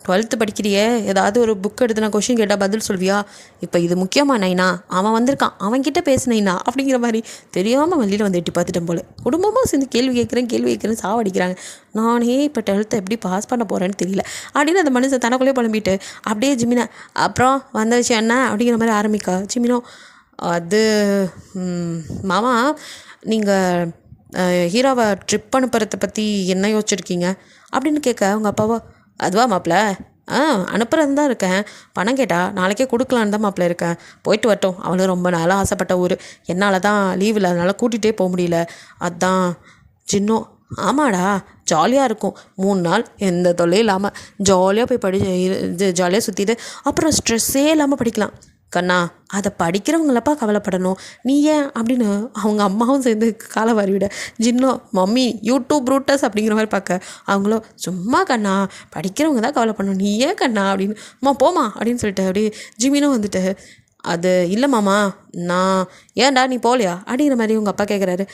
12th படிக்கிறியே, ஏதாவது ஒரு புக் எடுத்து நான் கொஷின் கேட்டால் பதில் சொல்வியா, இப்போ இது முக்கியமாக நைனா அவன் வந்திருக்கான் அவன்கிட்ட பேசினேனா அப்படிங்கிற மாதிரி தெரியாமல் வெளியில் வந்து எட்டி பார்த்துட்டேன் போல. குடும்பமாக சேர்ந்து கேள்வி கேட்குறேன் சாவடிக்கிறாங்க. நானே இப்போ 12th எப்படி பாஸ் பண்ண போகிறேன்னு தெரியல அப்படின்னு அந்த மனுஷன் தனக்குள்ளே புலம்பிட்டு அப்படியே ஜிமினா அப்புறம் வந்த விஷயம் என்ன அப்படிங்கிற மாதிரி ஆரம்பிக்கா. ஜிமினோ அது மாமா நீங்கள் ஹீரோவை ட்ரிப் அனுப்புறதை பற்றி என்ன யோசிச்சிருக்கீங்க அப்படின்னு கேட்க. அவங்க அப்பாவோ அதுவா மாப்பிள்ள அனுப்புறது தான் இருக்கேன், பணம் கேட்டால் நாளைக்கே கொடுக்கலான்னு தான் மாப்பிள்ள இருக்கேன், போயிட்டு வரட்டும், அவளும் ரொம்ப நாளாக ஆசைப்பட்ட ஊர், என்னால் தான் லீவில் அதனால் கூட்டிகிட்டே போக முடியல அதான். ஜின்னோ ஆமாடா ஜாலியாக இருக்கும் 3 நாள் எந்த தொல்லையும் இல்லாமல் ஜாலியாக போய் ஜாலியாக சுற்றிட்டு அப்புறம் ஸ்ட்ரெஸ்ஸே இல்லாமல் படிக்கலாம். கண்ணா அதை படிக்கிறவங்களப்பா கவலைப்படணும், நீ ஏன் அப்படின்னு அவங்க அம்மாவும் சேர்ந்து காலை வாரிவிட. ஜின்னோ மம்மி யூடியூப் ரூட்டர்ஸ் அப்படிங்கிற மாதிரி பார்க்க. அவங்களோ சும்மா கண்ணா படிக்கிறவங்க தான் கவலைப்படணும், நீ ஏன் கண்ணா அப்படின்னு அம்மா போமா அப்படின்னு சொல்லிட்டு அப்படியே ஜிமினும் வந்துட்டு அது இல்லை மாமா நான் ஏன்டா நீ போகலையா அப்படிங்கிற மாதிரி உங்கள் அப்பா கேட்குறாரு.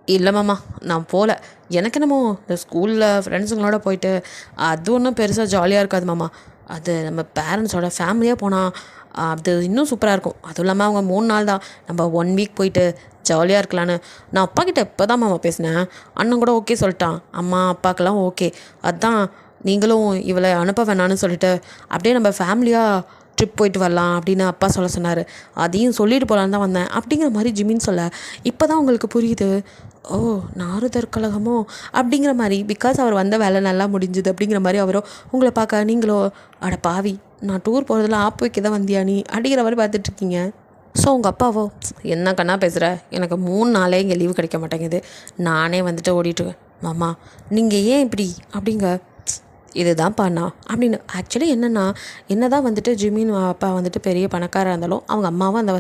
இல்லை மாமா நான் போகல, எனக்கு என்னமோ இந்த ஸ்கூலில் ஃப்ரெண்ட்ஸுங்களோட போயிட்டு அது ஒன்றும் பெருசாக ஜாலியாக இருக்காது மாமா, அது நம்ம பேரண்ட்ஸோட ஃபேமிலியாக போனால் அது இன்னும் சூப்பராக இருக்கும். அதுவும் இல்லாமல் அவங்க 3 நாள் தான், நம்ம 1 வீக் போயிட்டு ஜாலியாக இருக்கலான்னு நான் அப்பா கிட்டே இப்போ தான் மாமா பேசினேன், அண்ணன் கூட ஓகே சொல்லிட்டான், அம்மா அப்பாக்கெல்லாம் ஓகே, அதுதான் நீங்களும் இவளை அனுப்ப வேணான்னு சொல்லிட்டு அப்படியே நம்ம ஃபேமிலியாக ட்ரிப் போயிட்டு வரலாம் அப்படின்னு அப்பா சொன்னார், அதையும் சொல்லிட்டு போகலான்னு தான் வந்தேன் அப்படிங்கிற மாதிரி ஜிமின்னு சொல்ல. இப்போ தான் உங்களுக்கு புரியுது, ஓ நாரதர் கழகமோ அப்படிங்கிற மாதிரி, பிகாஸ் அவர் வந்த வேலை நல்லா முடிஞ்சுது அப்படிங்கிற மாதிரி அவரோ உங்களை பார்க்க. நீங்களோ அட பாவி நான் டூர் போகிறதுல ஆப்பு வைக்க தான் வந்தியா நீ அப்படிங்கிற மாதிரி பார்த்துட்ருக்கீங்க. ஸோ உங்கள் அப்பாவோ, என்ன கண்ணா பேசுகிற, எனக்கு 3 நாளே இங்கே லீவு கிடைக்க மாட்டேங்குது, நானே வந்துட்டு ஓடிட்டுருக்கேன். மாமா நீங்கள் ஏன் இப்படி அப்படிங்க. இதுதான் பண்ணா அப்படின்னு. ஆக்சுவலி என்ன தான் வந்துட்டு ஜிமின் அப்பா வந்துட்டு பெரிய பணக்காராக இருந்தாலும் அவங்க அம்மாவும் அந்த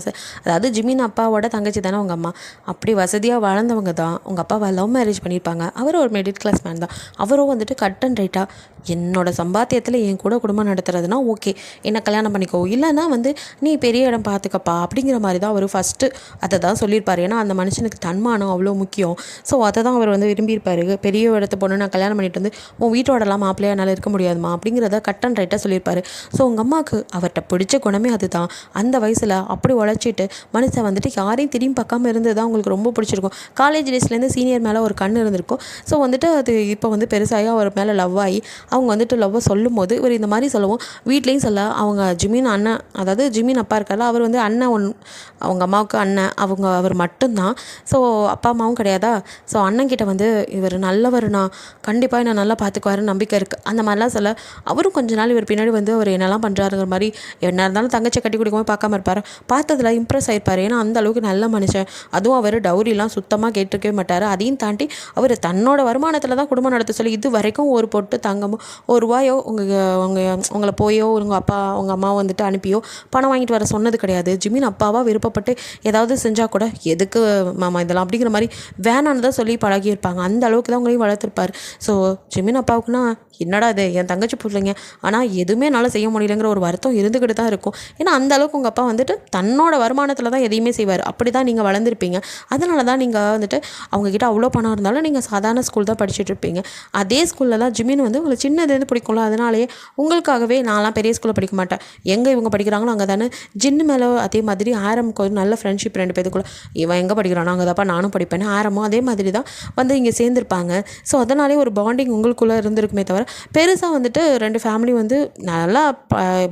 அதாவது ஜிமின் அப்பாவோட தங்கச்சி தானே அவங்க அம்மா. அப்படி வசதியாக வாழ்ந்தவங்க தான் உங்கள் அப்பாவை லவ் மேரேஜ் பண்ணியிருப்பாங்க. அவர் ஒரு மிடில் கிளாஸ் மேன் தான். அவரும் வந்துட்டு கட் அண்ட் ரைட்டாக என்னோட சம்பாத்தியத்தில் என் கூட குடும்பம் நடத்துறதுனா ஓகே, என்னை கல்யாணம் பண்ணிக்கோ, இல்லைன்னா வந்து நீ பெரிய இடம் பார்த்துக்கப்பா அப்படிங்கிற மாதிரி தான் அவர் ஃபஸ்ட்டு அதை தான் சொல்லியிருப்பார். ஏன்னா அந்த மனுஷனுக்கு தன்மானம் அவ்வளோ முக்கியம். ஸோ அதை தான் அவர் வந்து விரும்பியிருப்பார். பெரிய இடத்து பொண்ணு நான் கல்யாணம் பண்ணிட்டு வந்து உன் வீட்டோடலாம் மாப்பிள்ளையா என்னால் இருக்க முடியாதுமா அப்படிங்கிறத கட் அண்ட் ரைட்டாக சொல்லியிருப்பார். ஸோ உங்கள் அம்மாவுக்கு அவர்கிட்ட பிடிச்ச குணமே அதுதான். அந்த வயசில் அப்படி உழைச்சிட்டு மனுஷன் வந்துட்டு யாரையும் திரும்பி பார்க்காம இருந்தது தான் உங்களுக்கு ரொம்ப பிடிச்சிருக்கும். காலேஜ் டேஸ்லேருந்து சீனியர் மேலே ஒரு கண் இருந்திருக்கும். ஸோ வந்துட்டு அது இப்போ வந்து பெருசாகி அவர் மேலே லவ் ஆகி அவங்க வந்துட்டு லவ்வை சொல்லும் போது இவர் இந்த மாதிரி சொல்லவும் வீட்லேயும் சொல்ல அவங்க ஜிமின் அண்ணன், அதாவது ஜிமின் அப்பா இருக்கார்ல, அவர் வந்து அண்ணன் அவங்க அம்மாவுக்கு அண்ணன், அவர் மட்டும்தான். ஸோ அப்பா அம்மாவும் கிடையாதா. ஸோ அண்ணன்கிட்ட வந்து இவர் நல்லவர்னா கண்டிப்பாக என்ன நல்லா பார்த்துக்குவாருன்னு நம்பிக்கை இருக்குது அந்த மாதிரிலாம் சொல்ல அவரும் கொஞ்ச நாள் இவர் பின்னாடி வந்து அவர் என்னெல்லாம் பண்ணுறாருங்கிற மாதிரி என்ன இருந்தாலும் தங்கச்சி கட்டி குடிக்காமல் பார்க்காம இருப்பார். பார்த்ததில் இம்ப்ரெஸ் ஆகிருப்பார். ஏன்னா அந்த அளவுக்கு நல்ல மனுஷன். அதுவும் அவர் டவுரிலாம் சுத்தமாக கேட்டிருக்கவே மாட்டார். அதையும் தாண்டி அவர் தன்னோட வருமானத்தில் தான் குடும்பம் நடத்த சொல்லி இது வரைக்கும் ஒரு பொட்டு தங்கமோ ஒரு ரூபாயோ உங்களை போயோ உங்கள் அப்பா உங்கள் அம்மா வந்துட்டு அனுப்பியோ பணம் வாங்கிட்டு வர சொன்னது கிடையாது. ஜிமின் அப்பாவாக விருப்பப்பட்டு ஏதாவது செஞ்சால் கூட எதுக்கு மாமா இதெல்லாம் அப்படிங்கிற மாதிரி வேணான்னு தான் சொல்லி பழகியிருப்பாங்க. அந்த அளவுக்கு தான் உங்களையும் வளர்த்துருப்பார். ஸோ ஜிமின் அப்பாவுக்குன்னா என்னடா இது என் தங்கச்சி பிள்ளைங்க, ஆனால் எதுவுமே என்னால் செய்ய முடியலைங்கிற ஒரு வருத்தம் இருந்துக்கிட்டு தான் இருக்கும். ஏன்னா அந்த அளவுக்கு உங்கள் அப்பா வந்துட்டு தன்னோட வருமானத்தில் தான் எதையுமே செய்வார். அப்படி தான் நீங்கள் வளர்ந்துருப்பீங்க. அதனால தான் நீங்கள் வந்துட்டு அவங்கக்கிட்ட அவ்வளோ பணம் இருந்தாலும் நீங்கள் சாதாரண ஸ்கூல் தான் படிச்சுட்டு இருப்பீங்க. அதே ஸ்கூலில் தான் ஜிமின் வந்து உங்களுக்கு சின்னதுலேருந்து பிடிக்கும்ல, அதனாலேயே உங்களுக்காகவே நான்லாம் பெரிய ஸ்கூலில் படிக்க மாட்டேன், எங்கே இவங்க படிக்கிறாங்களோ அங்கே தானே ஜின்னு மேலே அதே மாதிரி ஆரம்க்கு ஒரு நல்ல ஃப்ரெண்ட்ஷிப் 2 பேத்துக்குள்ளே. இவன் எங்கே படிக்கிறானோ அங்கே தான்ப்பா நானும் படிப்பேன், ஆரமும் அதே மாதிரி தான் வந்து இங்கே சேர்ந்துருப்பாங்க. ஸோ அதனாலே ஒரு பாண்டிங் உங்களுக்குள்ளே இருந்திருக்குமே தவிர பெருசாக வந்துட்டு 2 ஃபேமிலி வந்து நல்லா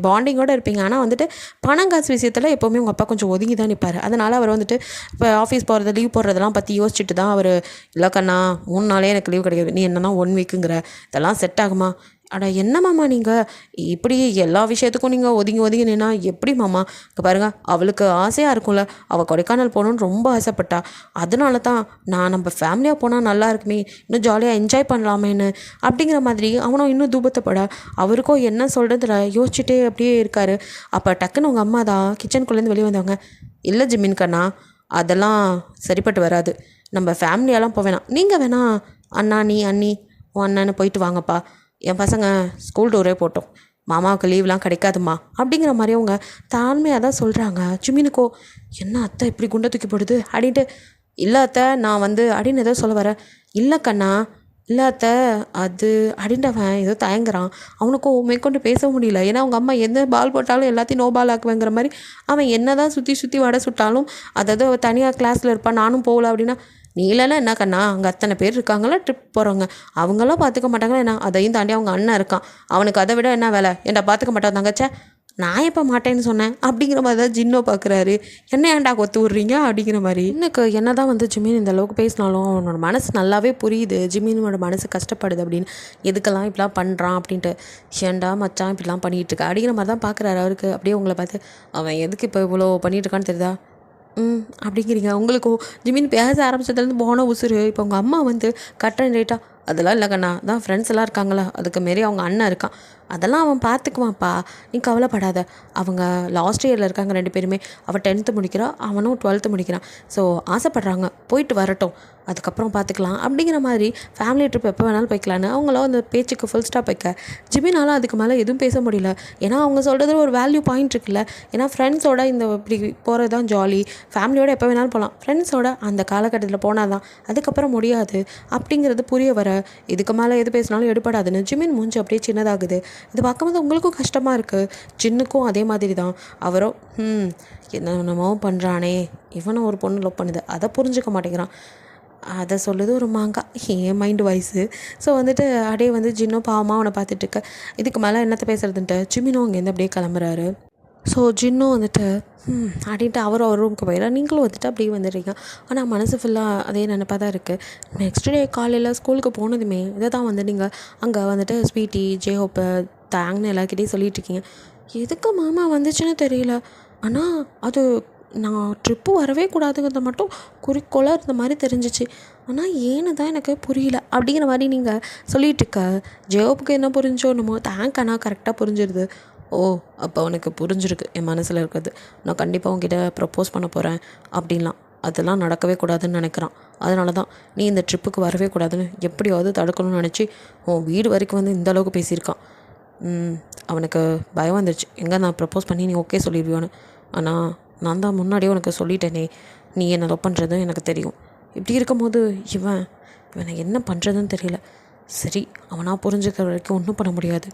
பாண்டிங்கோடு இருப்பீங்க. ஆனால் வந்துட்டு பணம் காசு விஷயத்தில் எப்போவுமே உங்கள் அப்பா கொஞ்சம் ஒதுங்கி தான் நிற்பார். அதனால் அவர் வந்துட்டு இப்போ ஆஃபீஸ் போகிறது லீவ் போடுறதெல்லாம் பற்றி யோசிச்சுட்டு தான் அவர் இல்லை கண்ணா 3 நாளே எனக்கு லீவ் கிடைக்காது, நீ என்னன்னா 1 வீக்குங்கிற, இதெல்லாம் செட் ஆகுமா? அட என்ன மாமா நீங்கள் இப்படி எல்லா விஷயத்துக்கும் நீங்கள் ஒதுங்கி நின்னா எப்படி மாமா? இங்கே பாருங்கள், அவளுக்கு ஆசையாக இருக்கும்ல, அவள் கொடைக்கானல் போகணுன்னு ரொம்ப ஆசைப்பட்டா. அதனால தான் நான் நம்ம ஃபேமிலியாக போனால் நல்லா இருக்குமே, இன்னும் ஜாலியாக என்ஜாய் பண்ணலாமேன்னு அப்படிங்கிற மாதிரி அவனும் இன்னும் தூபத்தைப்பட அவருக்கும் என்ன சொல்கிறதுல யோசிச்சுட்டே அப்படியே இருக்கார். அப்போ டக்குன்னு உங்கள் அம்மா தான் கிச்சனுக்குள்ளேருந்து வெளியே வந்தவங்க, இல்லை ஜிமின் கண்ணா அதெல்லாம் சரிப்பட்டு வராது, நம்ம ஃபேமிலியெல்லாம் போக வேணாம், நீங்கள் வேணா அண்ணா நீ அண்ணி உன் அண்ணன்னு போயிட்டு வாங்கப்பா, என் பசங்க ஸ்கூல் டூரே போட்டோம், மாமாவுக்கு லீவ்லாம் கிடைக்காதுமா அப்படிங்கிற மாதிரி அவங்க தாழ்மையாக தான் சொல்கிறாங்க. ஜிமினுக்கோ என்ன அத்தை இப்படி குண்டை தூக்கி போடுது அப்படின்ட்டு, இல்லை அத்தை நான் வந்து அப்படின்னு ஏதோ சொல்ல வரேன். இல்லை கண்ணா இல்லை அத்தை அது அப்படின்றவன் ஏதோ தயங்குறான். அவனுக்கும் மேற்கொண்டு பேச முடியல. ஏன்னா அவங்க அம்மா எந்த பால் போட்டாலும் எல்லாத்தையும் நோ பால் ஆக்குவேங்கிற மாதிரி அவன் என்ன தான் சுற்றி வடை சுட்டாலும் அதாவது தனியாக கிளாஸில் இருப்பான், நானும் போகல அப்படின்னா, நீ இல்லைன்னா என்ன கண்ணா அங்கே அத்தனை பேர் இருக்காங்களா ட்ரிப் போகிறவங்க, அவங்களாம் பார்த்துக்க மாட்டாங்களா என்ன? அதையும் தாண்டி அவங்க அண்ணன் இருக்கான், அவனுக்கு அதை விட என்ன வேலை, ஏன்டா பார்த்துக்க மாட்டான் தங்கச்சே, நான் எப்போ மாட்டேன்னு சொன்னேன் அப்படிங்கிற மாதிரி தான் ஜின்னோ பார்க்குறாரு. என்ன ஏன்டா கொத்து விட்றீங்க அப்படிங்கிற மாதிரி. எனக்கு என்ன தான் வந்து ஜிமின் இந்த அளவுக்கு பேசினாலும் அவனோட மனசு நல்லாவே புரியுது, ஜிமினோட மனசு கஷ்டப்படுது அப்படின்னு, எதுக்கெல்லாம் இப்படிலாம் பண்ணுறான் அப்படின்ட்டு. ஏன்டா மச்சான் இப்படிலாம் பண்ணிகிட்டு இருக்கா அப்படிங்கிற மாதிரி தான் பார்க்குறாரு அவருக்கு. அப்படியே உங்களை பார்த்து அவன் எதுக்கு இப்போ இவ்வளோ பண்ணிகிட்டு இருக்கான்னு தெரியுதா அப்படிங்கிறீங்க. உங்களுக்கும் ஜிமின் பேச ஆரம்பிச்சதுலேருந்து போன உசுறு. இப்போ உங்கள் அம்மா வந்து கட் அண்ட் ரைட்டாக அதெல்லாம் இல்லை கண்ணா தான் ஃப்ரெண்ட்ஸ் எல்லாம் இருக்காங்களா, அதுக்கு மாரி அவங்க அண்ணன் இருக்கான், அதெல்லாம் அவன் பார்த்துக்குவான்ப்பா, நீ கவலைப்படாத, அவங்க லாஸ்ட் இயரில் இருக்காங்க 2 பேருமே, அவள் 10th முடிக்கிறான், அவனும் 12th முடிக்கிறான், ஸோ ஆசைப்பட்றாங்க போயிட்டு வரட்டும், அதுக்கப்புறம் பார்த்துக்கலாம் அப்படிங்கிற மாதிரி ஃபேமிலி ட்ரிப் எப்போ வேணாலும் போய்க்கலான்னு அவங்களும் அந்த பேச்சுக்கு ஃபுல் ஸ்டாப் வைக்க ஜிமினால் அதுக்கு மேலே எதுவும் பேச முடியல. ஏன்னா அவங்க சொல்கிறது ஒரு வேல்யூ பாயிண்ட் இருக்குல்ல. ஏன்னா ஃப்ரெண்ட்ஸோட இந்த இப்படி போகிறது தான் ஜாலி, ஃபேமிலியோட எப்போ வேணாலும் போகலாம், ஃப்ரெண்ட்ஸோட அந்த காலகட்டத்தில் போனால் தான், அதுக்கப்புறம் முடியாது அப்படிங்கிறது புரிய வர இதுக்கு மேலே எது பேசினாலும் எடுப்படாதுன்னு ஜிமின் மூஞ்சி அப்படியே சின்னதாகுது. இது பார்க்கும்போது உங்களுக்கும் கஷ்டமாக இருக்குது, ஜின்னுக்கும் அதே மாதிரி தான். அவரோ என்னென்னமோ பண்ணுறானே, இவனும் ஒரு பொண்ணு லவ் பண்ணுது, அதை புரிஞ்சுக்க மாட்டேங்கிறான், அதை சொல்லுது ஒரு மாங்காய் என் மைண்டு வாய்ஸு. ஸோ வந்துட்டு அப்படியே வந்து ஜின்னும் பாவமாக அவனை பார்த்துட்டு இருக்க, இதுக்கு மேலே என்னத்தை பேசுறதுன்ட்டு ஜிமினும் அங்கேருந்து அப்படியே கிளம்புறாரு. ஸோ ஜின்னும் வந்துட்டு அப்படின்ட்டு அவரும் அவர் ரூமுக்கு போயிடலாம், நீங்களும் வந்துட்டு அப்படியே வந்துடுறீங்க. ஆனால் மனசு ஃபுல்லாக அதே நினப்பாக தான் இருக்குது. நெக்ஸ்ட் டே காலையில் ஸ்கூலுக்கு போனதுமே இதை தான் வந்து நீங்கள் அங்கே வந்துட்டு ஸ்வீட்டி ஜேஹோப்பை தேங்க்னு எல்லாருக்கிட்டையும் சொல்லிகிட்டு இருக்கீங்க. எதுக்கு மாமா வந்துச்சுன்னு தெரியல, ஆனால் அது நான் ட்ரிப்பு வரவே கூடாதுங்கிறத மட்டும் குறிக்கோளாக இருந்த மாதிரி தெரிஞ்சிச்சு. ஆனால் ஏன்னு தான் எனக்கு புரியல அப்படிங்கிற மாதிரி நீங்கள் சொல்லிட்டு இருக்க. ஜெயோப்புக்கு என்ன புரிஞ்சோ என்னமோ, தேங்க் ஆனால் கரெக்டாக புரிஞ்சிருது. ஓ, அப்போ அவனுக்கு புரிஞ்சிருக்கு என் மனசில் இருக்கிறது. நான் கண்டிப்பாக உங்ககிட்ட ப்ரப்போஸ் பண்ண போகிறேன் அப்படின்லாம். அதெல்லாம் நடக்கவே கூடாதுன்னு நினைக்கிறான். அதனால தான் நீ இந்த ட்ரிப்புக்கு வரவே கூடாதுன்னு எப்படியாவது தடுக்கணும்னு நினச்சி உன் வீடு வரைக்கும் வந்து இந்த அளவுக்கு பேசியிருக்கான். அவனுக்கு பயம் வந்துருச்சு, எங்கே நான் ப்ரப்போஸ் பண்ணி நீ ஓகே சொல்லிடுவியோன்னு. ஆனால் நான் தான் முன்னாடியே உனக்கு சொல்லிட்டேனே, நீ என்ன லவ் பண்ணுறது எனக்கு தெரியும். இப்படி இருக்கும்போது இவனை என்ன பண்ணுறதுன்னு தெரியல. சரி, அவனாக புரிஞ்சுக்கிற வரைக்கும் ஒன்றும் பண்ண முடியாது.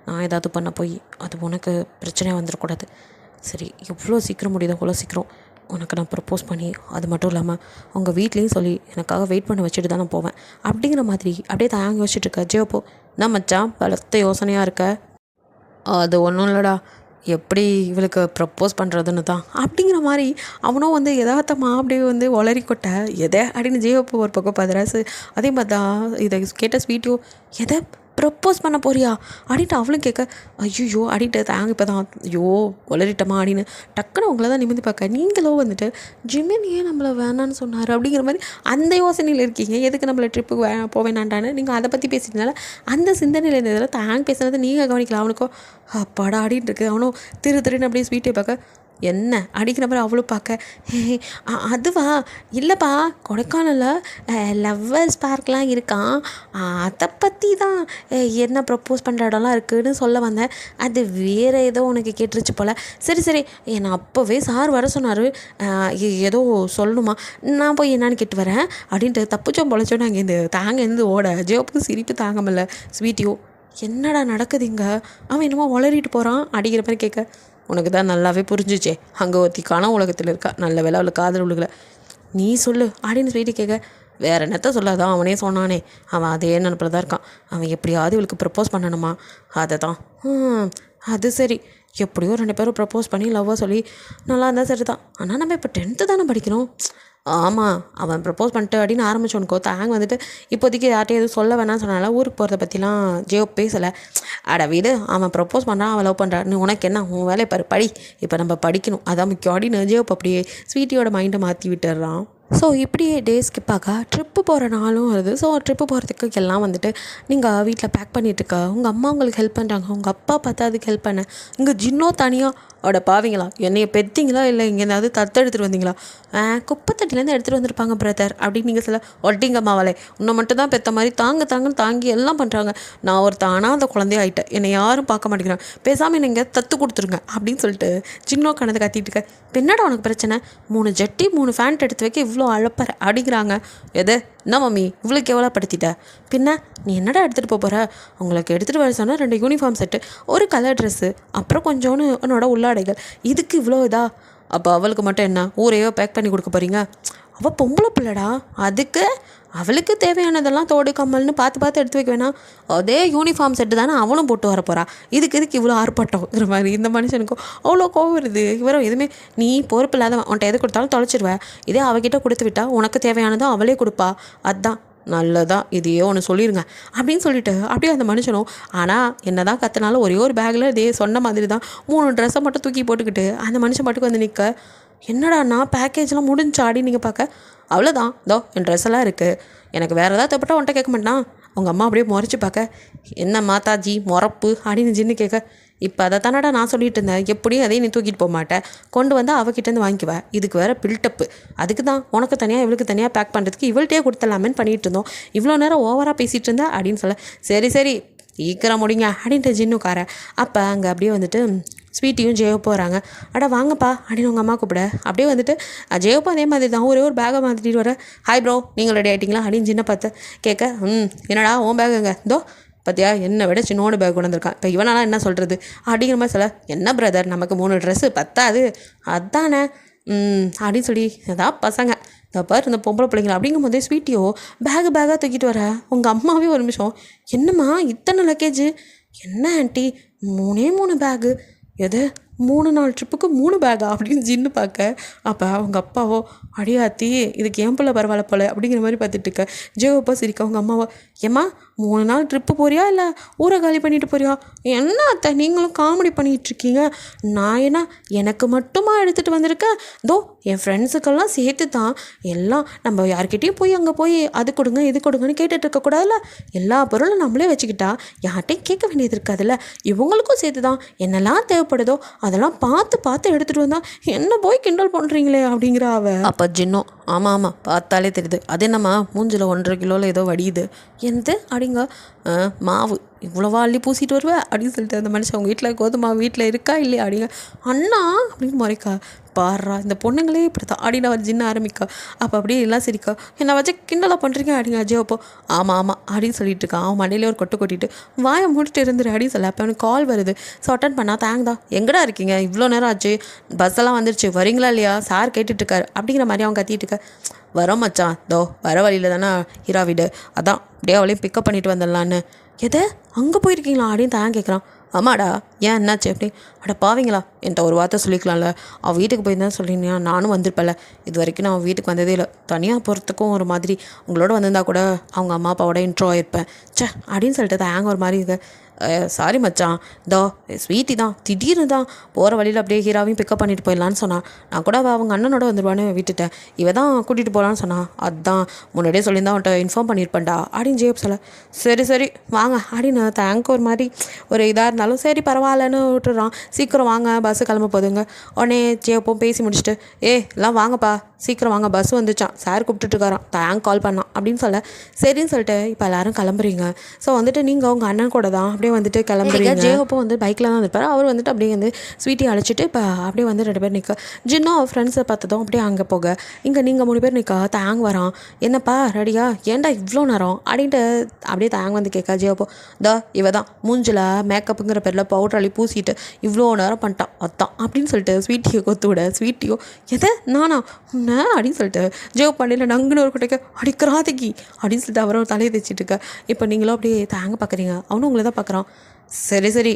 நான் ஏதாவது பண்ண போய் அது உனக்கு பிரச்சனையாக வந்துடக்கூடாது. சரி, எவ்வளோ சீக்கிரம் முடியுதோ அவ்வளோ சீக்கிரம் உனக்கு நான் ப்ரப்போஸ் பண்ணி, அது மட்டும் இல்லாமல் அவங்க வீட்லேயும் சொல்லி எனக்காக வெயிட் பண்ண வச்சுட்டு தான் நான் போவேன் அப்படிங்கிற மாதிரி அப்படியே தாங்க யோசிச்சுட்டு இருக்க. ஜெயோப்போ, நான் மச்சான் பலத்த யோசனையாக இருக்க. அது ஒன்றும் இல்லைடா, எப்படி இவளுக்கு ப்ரப்போஸ் பண்ணுறதுன்னு தான் அப்படிங்கிற மாதிரி அவனும் வந்து யதார்த்தமாக அப்படியே வந்து ஒளரி கொட்ட எதை அப்படின்னு ஜெயோப்போ ஒரு பக்கம் பதராசு. அதே மாதிரி தான் இதை கேட்ட ஸ்வீட்டியோ, எதை ப்ரப்போஸ் பண்ண போறியா அப்படின்ட்டு அவளும் கேட்க, ஐயோ அப்படின்ட்டு தாங்க இப்போ தான் ஐயோ வளரிட்டமா அப்படின்னு டக்குன்னு அவங்கள தான் நிமிந்து பார்க்க. நீங்களோ வந்துட்டு ஜிமின் ஏன் நம்மளை வேணான்னு சொன்னார் அப்படிங்கிற மாதிரி அந்த யோசனையில் இருக்கீங்க. எதுக்கு நம்மளை ட்ரிப்புக்கு போவேணான்டான்னு நீங்கள் அதை பற்றி பேசிட்டனால அந்த சிந்தனையில் இருந்ததில் தாங்க பேசுனது நீங்கள் கவனிக்கலாம். அவனுக்கோ அப்பாடா ஆடிட்டு இருக்கு. அவனும் திருன்னு அப்படியே ஸ்வீட்டை பார்க்க, என்ன அடிக்கிற மாதிரி அவளும் பார்க்க, அதுவா இல்லைப்பா, கொடைக்கானலில் லவ்வர்ஸ் பார்க்லாம் இருக்கான், அதை பற்றி தான் என்ன ப்ரப்போஸ் பண்ணுற இடம்லாம் இருக்குதுன்னு சொல்ல வந்தேன். அது வேறு ஏதோ உனக்கு கேட்டுருச்சு போல். சரி என்னை அப்போவே சார் வர சொன்னார், ஏதோ சொல்லணுமா, நான் போய் என்னான்னு கேட்டு வரேன் அப்படின்ட்டு தப்புச்சோம் பொழைச்சோன்னு அங்கே இந்த தாங்கேருந்து ஓட. ஜோப்புக்கு சிரிப்பு தாங்க முடியல. ஸ்வீட்டியோ, என்னடா நடக்குது இங்கே, அவன் என்னமோ வளரிட்டு போகிறான் அப்படிங்கிற மாதிரி கேட்க, உனக்கு தான் நல்லாவே புரிஞ்சிச்சே, அங்கே ஒத்திக்கான உலகத்தில் இருக்கா, நல்ல வேலை அவளுக்கு காதல் உழுகலை, நீ சொல்லு அப்படின்னு ஸ்வீட்டி கேட்க, வேறு என்னத்த சொல்லாதான், அவனே சொன்னானே, அவன் அதே நினப்பில் தான் இருக்கான், அவன் எப்படியாவது இவளுக்கு ப்ரப்போஸ் பண்ணணுமா, அதை தான். அது சரி, எப்படியோ 2 பேரும் ப்ரப்போஸ் பண்ணி லவ்வாக சொல்லி நல்லா இருந்தால் சரி தான். ஆனால் நம்ம இப்போ 10th தானே படிக்கிறோம். ஆமாம், அவன் ப்ரப்போஸ் பண்ணிட்டு அப்படின்னு ஆரம்பிச்சோனுக்கோ தாங்க வந்துட்டு இப்போதைக்கு யார்ட்டையும் எதுவும் சொல்ல வேணாம்னு சொன்னால ஊருக்கு போகிறத பற்றிலாம் ஜெயோ பேசலை. அட வீடு, அவன் ப்ரப்போஸ் பண்ணுறான், அவன் லவ் பண்ணுறான், நீ உனக்கு என்ன, உன் வேலையை பாரு, படி, இப்போ நம்ம படிக்கணும், அதான் முக்கியம் அப்படின்னு ஜெயோ அப்படியே ஸ்வீட்டியோட மைண்டை மாற்றி விட்டுடுறான். ஸோ இப்படியே டே ஸ்கிப்பாக ட்ரிப்பு போகிற நாளும் வருது. ஸோ ட்ரிப்பு போகிறதுக்கு எல்லாம் வந்துட்டு நீங்கள் வீட்டில் பேக் பண்ணிட்டுருக்க, உங்கள் அம்மா உங்களுக்கு ஹெல்ப் பண்ணுறாங்க, உங்கள் அப்பா பார்த்தா அதுக்கு ஹெல்ப் பண்ண, இங்கே ஜின்னோ தனியாக அவட பாவீங்களா, என்னைய பெற்றிங்களா இல்லை இங்கே ஏதாவது எடுத்துகிட்டு வந்தீங்களா, குப்பை தட்டிலேருந்து எடுத்துகிட்டு வந்திருப்பாங்க பிரதர் அப்படின்னு நீங்கள் சொல்ல, ஒட்டிங்க மாவளே, உன்னை மட்டும் தான் பெற்ற மாதிரி தாங்கன்னு தாங்கி எல்லாம் பண்ணுறாங்க, நான் ஒருத்தானா அந்த குழந்தைய ஆகிட்டேன், என்னை யாரும் பார்க்க மாட்டேங்கிறாங்க, பேசாமல் என்னை இங்கே தத்து கொடுத்துருங்க அப்படின்னு சொல்லிட்டு ஜின்னோ கணந்து கத்திட்டு இருக்க. பின்னாடி உனக்கு பிரச்சனை, 3 ஜட்டி 3 ஃபேண்ட் எடுத்து வைக்க இவ்வளோ அழப்பார் அப்படிங்கிறாங்க. எது என்ன மம்மி இவ்வளோ கேவலப்படுத்திட்ட, பின்ன நீ என்னடா எடுத்துகிட்டு போகிற, உங்களுக்கு எடுத்துகிட்டு வர சொன்னால் 2 யூனிஃபார்ம் செட்டு, ஒரு கலர் ட்ரெஸ்ஸு, அப்புறம் கொஞ்சோன்னு உன்னோட உள்ளாடைகள், இதுக்கு இவ்வளோ இதா, அப்போ அவளுக்கு மட்டும் என்ன ஊரையோ பேக் பண்ணி கொடுக்க போகிறீங்க, அவள் பொம்பளை பிள்ளைடா, அதுக்கு அவளுக்கு தேவையானதெல்லாம் தோடு கம்மல்னு பார்த்து எடுத்து வைக்க வேணாம், அதே யூனிஃபார்ம் செட்டு தானே அவளும் போட்டு வர போகிறா, இதுக்கு இவ்வளோ ஆர்ப்பாட்டம்ங்கிற மாதிரி இந்த மனுஷனுக்கும் அவ்வளோ கோவம் வருது. இவரும் எதுவுமே நீ பொறுப்பு இல்லாதவன், உன்ட்ட எது கொடுத்தாலும் தொலைச்சிடுவேன், இதே அவகிட்ட கொடுத்து விட்டா உனக்கு தேவையானதும் அவளே கொடுப்பா, அதுதான் நல்லதான், இதையே ஒன்று சொல்லிடுங்க அப்படின்னு சொல்லிட்டு அப்படியே அந்த மனுஷனும். ஆனால் என்ன தான் கற்றுனாலும் ஒரே ஒரு பேக்கில் இதே சொன்ன மாதிரி தான் 3 ட்ரெஸ்ஸை மட்டும் தூக்கி போட்டுக்கிட்டு அந்த மனுஷன் மட்டுக்கு வந்து நிற்க, என்னடா நான் பேக்கேஜ்லாம் முடிஞ்சாடி நீங்கள் பார்க்க, அவ்வளோதான், இதோ என் ட்ரெஸ்ஸெல்லாம் இருக்குது, எனக்கு வேறு ஏதாவது தேவைப்பட்டா உன்ட்ட கேட்க மாட்டான். அவங்க அம்மா அப்படியே முறைச்சி பார்க்க, என்ன மாதாஜி முறப்பு அப்படின்னு ஜின்னு கேட்க, இப்போ அதை தானடா நான் சொல்லிட்டு இருந்தேன், எப்படியும் அதையும் நீ தூக்கிட்டு போக மாட்டேன், கொண்டு வந்து அவகிட்டேருந்து வாங்கிக்குவேன், இதுக்கு வேறு பில்டப்பு, அதுக்கு தான் உனக்கு தனியாக இவளுக்கு தனியாக பேக் பண்ணுறதுக்கு இவள்கிட்டே கொடுத்துடலாமேன்னு பண்ணிகிட்டு இருந்தோம், இவ்வளோ நேரம் ஓவராக பேசிகிட்டு இருந்தேன் அப்படின்னு சொல்ல, சரி சீக்கிரம் முடிங்க அப்படின்ட்டு ஜின்னுக்கார. அப்போ அங்கே அப்படியே வந்துட்டு ஸ்வீட்டியும் ஜெயோ போகிறாங்க. அட வாங்கப்பா அப்படின்னு உங்கள் அம்மா கூப்பிட அப்படியே வந்துட்டு ஜெயோப்பா அதே மாதிரி தான் ஒரே ஒரு பேக்கை மாற்றிட்டு வர, ஹாய் ப்ரோ நீங்கள் ரெடி ஆகிட்டிங்களா அப்படின்னு சின்ன பார்த்து கேட்க, என்னடா உன் பேக்குங்க இதோ பார்த்தியா, என்னை விட சின்னோட பேக் கொண்டு வந்திருக்கான், இப்போ இவனாலாம் என்ன சொல்கிறது அப்படிங்கிற மாதிரி சொல்ல, என்ன பிரதர் நமக்கு 3 ட்ரெஸ்ஸு பத்தாது அதானே அப்படின்னு சொல்லி அதான் பசங்க பாரு இந்த பொம்பளை பிள்ளைங்களா அப்படிங்கும் போதே ஸ்வீட்டியோ பேக்காக தூக்கிட்டு வர. உங்கள் அம்மாவே ஒரு நிமிஷம், என்னம்மா இத்தனை லக்கேஜு, என்ன ஆண்டி 3 பேகு, எது 3 நாள் ட்ரிப்புக்கு 3 பேக்கா அப்படின்னு ஜின்னு பார்க்க, அப்போ அவங்க அப்பாவோ அடியாத்தி இதுக்கு என் பிள்ளை பரவாயில்ல போல அப்படிங்கிற மாதிரி பார்த்துட்டு இருக்க. ஜேவப்பா சிரிக்க அவங்க அம்மாவோ, ஏம்மா 3 நாள் ட்ரிப்பு போறியா இல்லை ஊரை காலி பண்ணிட்டு போறியா? என்ன அத்தை நீங்களும் காமெடி பண்ணிகிட்டு இருக்கீங்க? நான் என்ன எனக்கு மட்டுமா எடுத்துகிட்டு வந்திருக்கேன்? தோ என் ஃப்ரெண்ட்ஸுக்கெல்லாம் சேர்த்து தான் எல்லாம். நம்ம யார்கிட்டையும் போய் அங்கே போய் அது கொடுங்க இது கொடுங்கன்னு கேட்டுட்டு இருக்கக்கூடாதுல்ல. எல்லா பொருளும் நம்மளே வச்சுக்கிட்டா யார்கிட்டையும் கேட்க வேண்டியது இருக்காதுல்ல. இவங்களுக்கும் சேர்த்து தான் என்னெல்லாம் தேவைப்படுதோ அதெல்லாம் பார்த்து பார்த்து எடுத்துகிட்டு வந்தா என்ன போய் கிண்டல் பண்ணுறீங்களே அப்படிங்கிற அவ. அப்போ ஜின்னும், ஆமாம் பார்த்தாலே தெரியுது, அது என்னம்மா மூஞ்சில் 1.5 கிலோவில் ஏதோ வடியுது எந்த அப்படிங்க. மாவு இவ்வளோவா அள்ளி பூசிட்டு வருவேன் அப்படின்னு சொல்லிட்டு அந்த மனுஷன் அவங்க வீட்டில் கோதுமை வீட்டில் இருக்கா இல்லையா அப்படிங்க. அண்ணா அப்படின்னு முறைக்கா, பாடுறா இந்த பொண்ணுங்களே இப்படி தான் அப்படின்னு அவர் ஜின்ன ஆரம்பிக்கா. அப்போ அப்படியே எல்லாம் சரிக்கா, என்னை வச்சு கிண்டலாக பண்ணுறீங்க அப்படிங்க அஜய். அப்போ ஆமாம் அப்படின்னு சொல்லிட்டு இருக்கான். அவன் மண்டையிலே ஒரு கொட்டிட்டு வாயை மூடிட்டு இருந்துரு அப்படின்னு சொல்ல. அப்போ அவனுக்கு கால் வருது. ஸோ அட்டன் பண்ணா, தேங்க்தான் எங்கடா இருக்கீங்க இவ்வளோ நேரம் ஆச்சு, பஸ்ஸெல்லாம் வந்துருச்சு வரீங்களா இல்லையா, சார் கேட்டுட்ருக்காரு அப்படிங்கிற மாதிரி அவன் கத்திட்டு இருக்க. வரோம் மச்சான், தோ வர வழியில் தானே ஹீரா வீடு, அதான் அப்படியே அவளையும் பிக்கப் பண்ணிட்டு வந்துடலான்னு. எதை அங்கே போயிருக்கீங்களா அப்படின்னு தான் கேட்குறான். ஆமாடா ஏன் என்னாச்சு அப்படி? அட பாவீங்களா என்கிட்ட ஒரு வார்த்தை சொல்லிக்கலாம்ல, அவள் வீட்டுக்கு போயிருந்தான்னு சொல்லினா நானும் வந்திருப்பேன்ல. இது வரைக்கும் நான் வீட்டுக்கு வந்ததே இல்லை, தனியாக போகிறதுக்கும் ஒரு மாதிரி. உங்களோட வந்திருந்தா கூட அவங்க அம்மா அப்பாவோட இன்ட்ரோ ஆயிருப்பேன் சே அப்படின்னு சொல்லிட்டு தான் ஒரு மாதிரி இருக்கு. சாரி மச்சான், தோ ஸ்வீட்டி தான் திடீர்னு தான் போகிற வழியில் அப்படியே ஹீராவையும் பிக்கப் பண்ணிட்டு போயிடலான்னு சொன்னான். நான் கூட அவங்க அண்ணனோட வந்துடுவான்னு விட்டுட்டேன், இவ தான் கூட்டிகிட்டு போகலான்னு சொன்னான். அதுதான் முன்னாடியே சொல்லியிருந்தா அவன்கிட்ட இன்ஃபார்ம் பண்ணியிருப்பேன்டா அப்படின்னு ஜேப் சொல்ல. சரி வாங்க அப்படின்னு தேங்க் ஒரு மாதிரி ஒரு இதாக இருந்தாலும் சரி பரவாயில்லன்னு விட்டுறான். சீக்கிரம் வாங்க பஸ்ஸு கிளம்ப போதுங்க. உடனே ஜேப்பும் பேசி முடிச்சுட்டு, எல்லாம் வாங்கப்பா சீக்கிரம் வாங்க பஸ் வந்துச்சான், சார் கூப்பிட்டுருக்காரான், தேங்க் கால் பண்ணான் அப்படின்னு சொல்ல. சரின்னு சொல்லிட்டு இப்போ எல்லோரும் கிளம்புறீங்க. ஸோ வந்துட்டு நீங்கள் உங்கள் அண்ணன் கூட தான் அப்படியே வந்துட்டு கிளம்புறீங்க. ஜேகப்போ வந்து பைக்கில் தான் இருப்பார். அவர் வந்துட்டு அப்படியே வந்து ஸ்வீட்டி அழைச்சிட்டு இப்போ அப்படியே வந்து 2 பேர் நிற்க. ஜின்னும் அவர் ஃப்ரெண்ட்ஸை பார்த்ததும் அப்படியே அங்கே போக, இங்கே நீங்கள் 3 பேர் நிற்க. தேங் வரான். என்னப்பா ரெடியா, ஏன்டா இவ்வளோ நேரம் அப்படின்ட்டு அப்படியே தேங் வந்து கேட்க. ஜேகப்போ, இவ தான் மூஞ்சில் மேக்கப்புங்கிற பேரில் பவுடர் அள்ளி பூசிட்டு இவ்வளோ நேரம் பண்ணிட்டான் அத்தான் அப்படின்னு சொல்லிட்டு ஸ்வீட்டியை கொத்து விட. ஸ்வீட்டியோ எதை நானா அப்படின்னு சொல்லிட்டு ஜோ பண்ணியில் நங்குன்னு ஒரு குட்டைக்கு அடிக்கிறாதிக்கி அப்படின்னு சொல்லிட்டு அவரை தலையை தைச்சிட்டு இருக்க. இப்போ நீங்களும் அப்படியே தேங்க பார்க்குறீங்க, அவனும் உங்களை தான் பார்க்குறான். சரி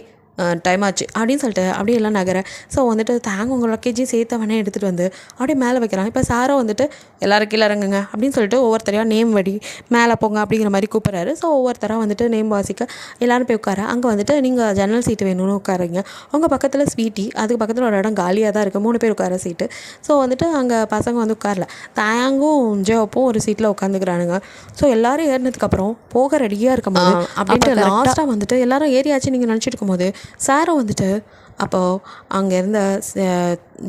டைம் ஆச்சு அப்படின்னு சொல்லிட்டு அப்படியே எல்லாம் நகர. ஸோ வந்துட்டு தேங்க உங்கள் லக்கேஜையும் சேர்த்து வேணே எடுத்துகிட்டு வந்து அப்படியே மேலே வைக்கிறான். இப்போ சாரோ வந்துட்டு எல்லாரும் கீழே இறங்குங்க அப்படின்னு சொல்லிட்டு ஒவ்வொருத்தரையாக நேம் வடி மேலே போங்க அப்படிங்கிற மாதிரி கூப்பிட்றாரு. ஸோ ஒவ்வொருத்தராக வந்துட்டு நேம் வாசிக்க எல்லோரும் போய் உட்கார. அங்கே வந்துட்டு நீங்கள் ஜன்னல் சீட்டு வேணும்னு உட்காருங்க. அவங்க பக்கத்தில் ஸ்வீட்டி, அதுக்கு பக்கத்தில் ஒரு இடம் காலியாக தான் இருக்குது, 3 பேர் உட்கார சீட்டு. ஸோ வந்துட்டு அங்கே பசங்க வந்து உட்காரல, தேங்கும் ஜோப்பும் ஒரு சீட்டில் உட்காந்துக்கிறானுங்க. ஸோ எல்லோரும் ஏறினதுக்கப்புறம் போக ரெடியாக இருக்கும் போது அப்படின்ட்டு லாஸ்ட்டாக வந்துட்டு எல்லோரும் ஏறியாச்சு நீங்கள் நினச்சிட்டு இருக்கும்போது சாரும் வந்துட்டு அப்போது அங்கே இருந்த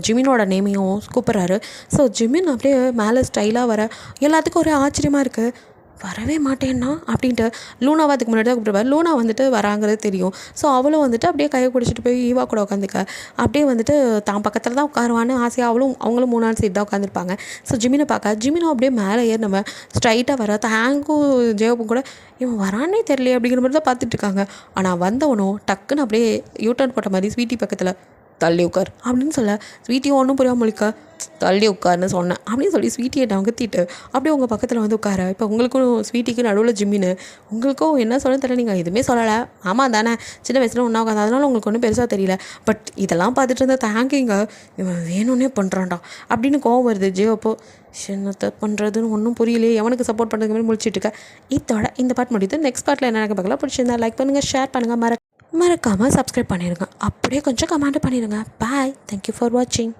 ஜிமினோட நேமையும் கூப்பிட்றாரு. ஸோ ஜிமின் அப்படியே மேலே ஸ்டைலாக வர எல்லாத்துக்கும் ஒரே ஆச்சரியமாக இருக்குது. வரவே மாட்டேன்னா அப்படின்ட்டு லூனாவை அதுக்கு முன்னாடி தான் கூப்பிடுவார். லூனா வந்துட்டு வராங்கிறது தெரியும். ஸோ அவளும் வந்துட்டு அப்படியே கையை பிடிச்சிட்டு போய் ஈவா கூட உட்காந்துக்க. அப்படியே வந்துட்டு தான் பக்கத்தில் தான் உட்காருவான்னு ஆசையாக அவங்களும் 3 சீட் தான் உட்காந்துருப்பாங்க. ஸோ ஜிமினை பார்க்க, ஜிமினும் அப்படியே மேலே ஏறினவன் ஸ்ட்ரைட்டாக வர. தேங்கும் ஜேவப்பும் கூட இவன் வரானே தெரியல அப்படிங்கிற மாதிரி தான் பார்த்துட்டு இருக்காங்க. ஆனால் வந்தவனும் டக்குன்னு அப்படியே யூட்டர்ன் போட்ட மாதிரி ஸ்வீட்டி பக்கத்தில் தள்ளி உட்கார் அப்படின்னு சொல்ல. ஸ்வீட்டியும் ஒன்றும் புரியாமல் முழிக்க, தள்ளி உட்காருன்னு சொன்னேன் அப்படின்னு சொல்லி ஸ்வீட்டியை நகர்த்திட்டு அப்படியே உங்கள் பக்கத்தில் வந்து உட்கார. இப்போ உங்களுக்கும் ஸ்வீட்டிக்கு நடுவில் ஜிம்மின்னு உங்களுக்கும் என்ன சொல்ல தெரியல, நீங்கள் எதுவுமே சொல்லலை. ஆமாம் தானே, சின்ன வயசில் ஒன்றா உட்காந்து, அதனால உங்களுக்கு ஒன்றும் பெருசாக தெரியல. பட் இதெல்லாம் பார்த்துட்டு இருந்தால் தேங்கிங்க இவன் வேணும்னே பண்ணுறான்டா அப்படின்னு கோவம் வருது. ஜியோப்போ என்னத்தை பண்ணுறதுன்னு ஒன்றும் புரியலையே, எவனுக்கு சப்போர்ட் பண்ணுறது மாதிரி முடிச்சுட்டு இருக்க. இதோட இந்த பார்ட் முடியுது. நெக்ஸ்ட் பார்ட்டில் என்ன எனக்கு பார்க்கலாம். பிடிச்சிருந்தா லைக் பண்ணுங்கள், ஷேர் பண்ணுங்கள், மறக்காமல் சப்ஸ்கிரைப் பண்ணிடுங்க. அப்படியே கொஞ்சம் கமெண்ட் பண்ணிடுங்க. பாய், தேங்க்யூ ஃபார் வாட்சிங்.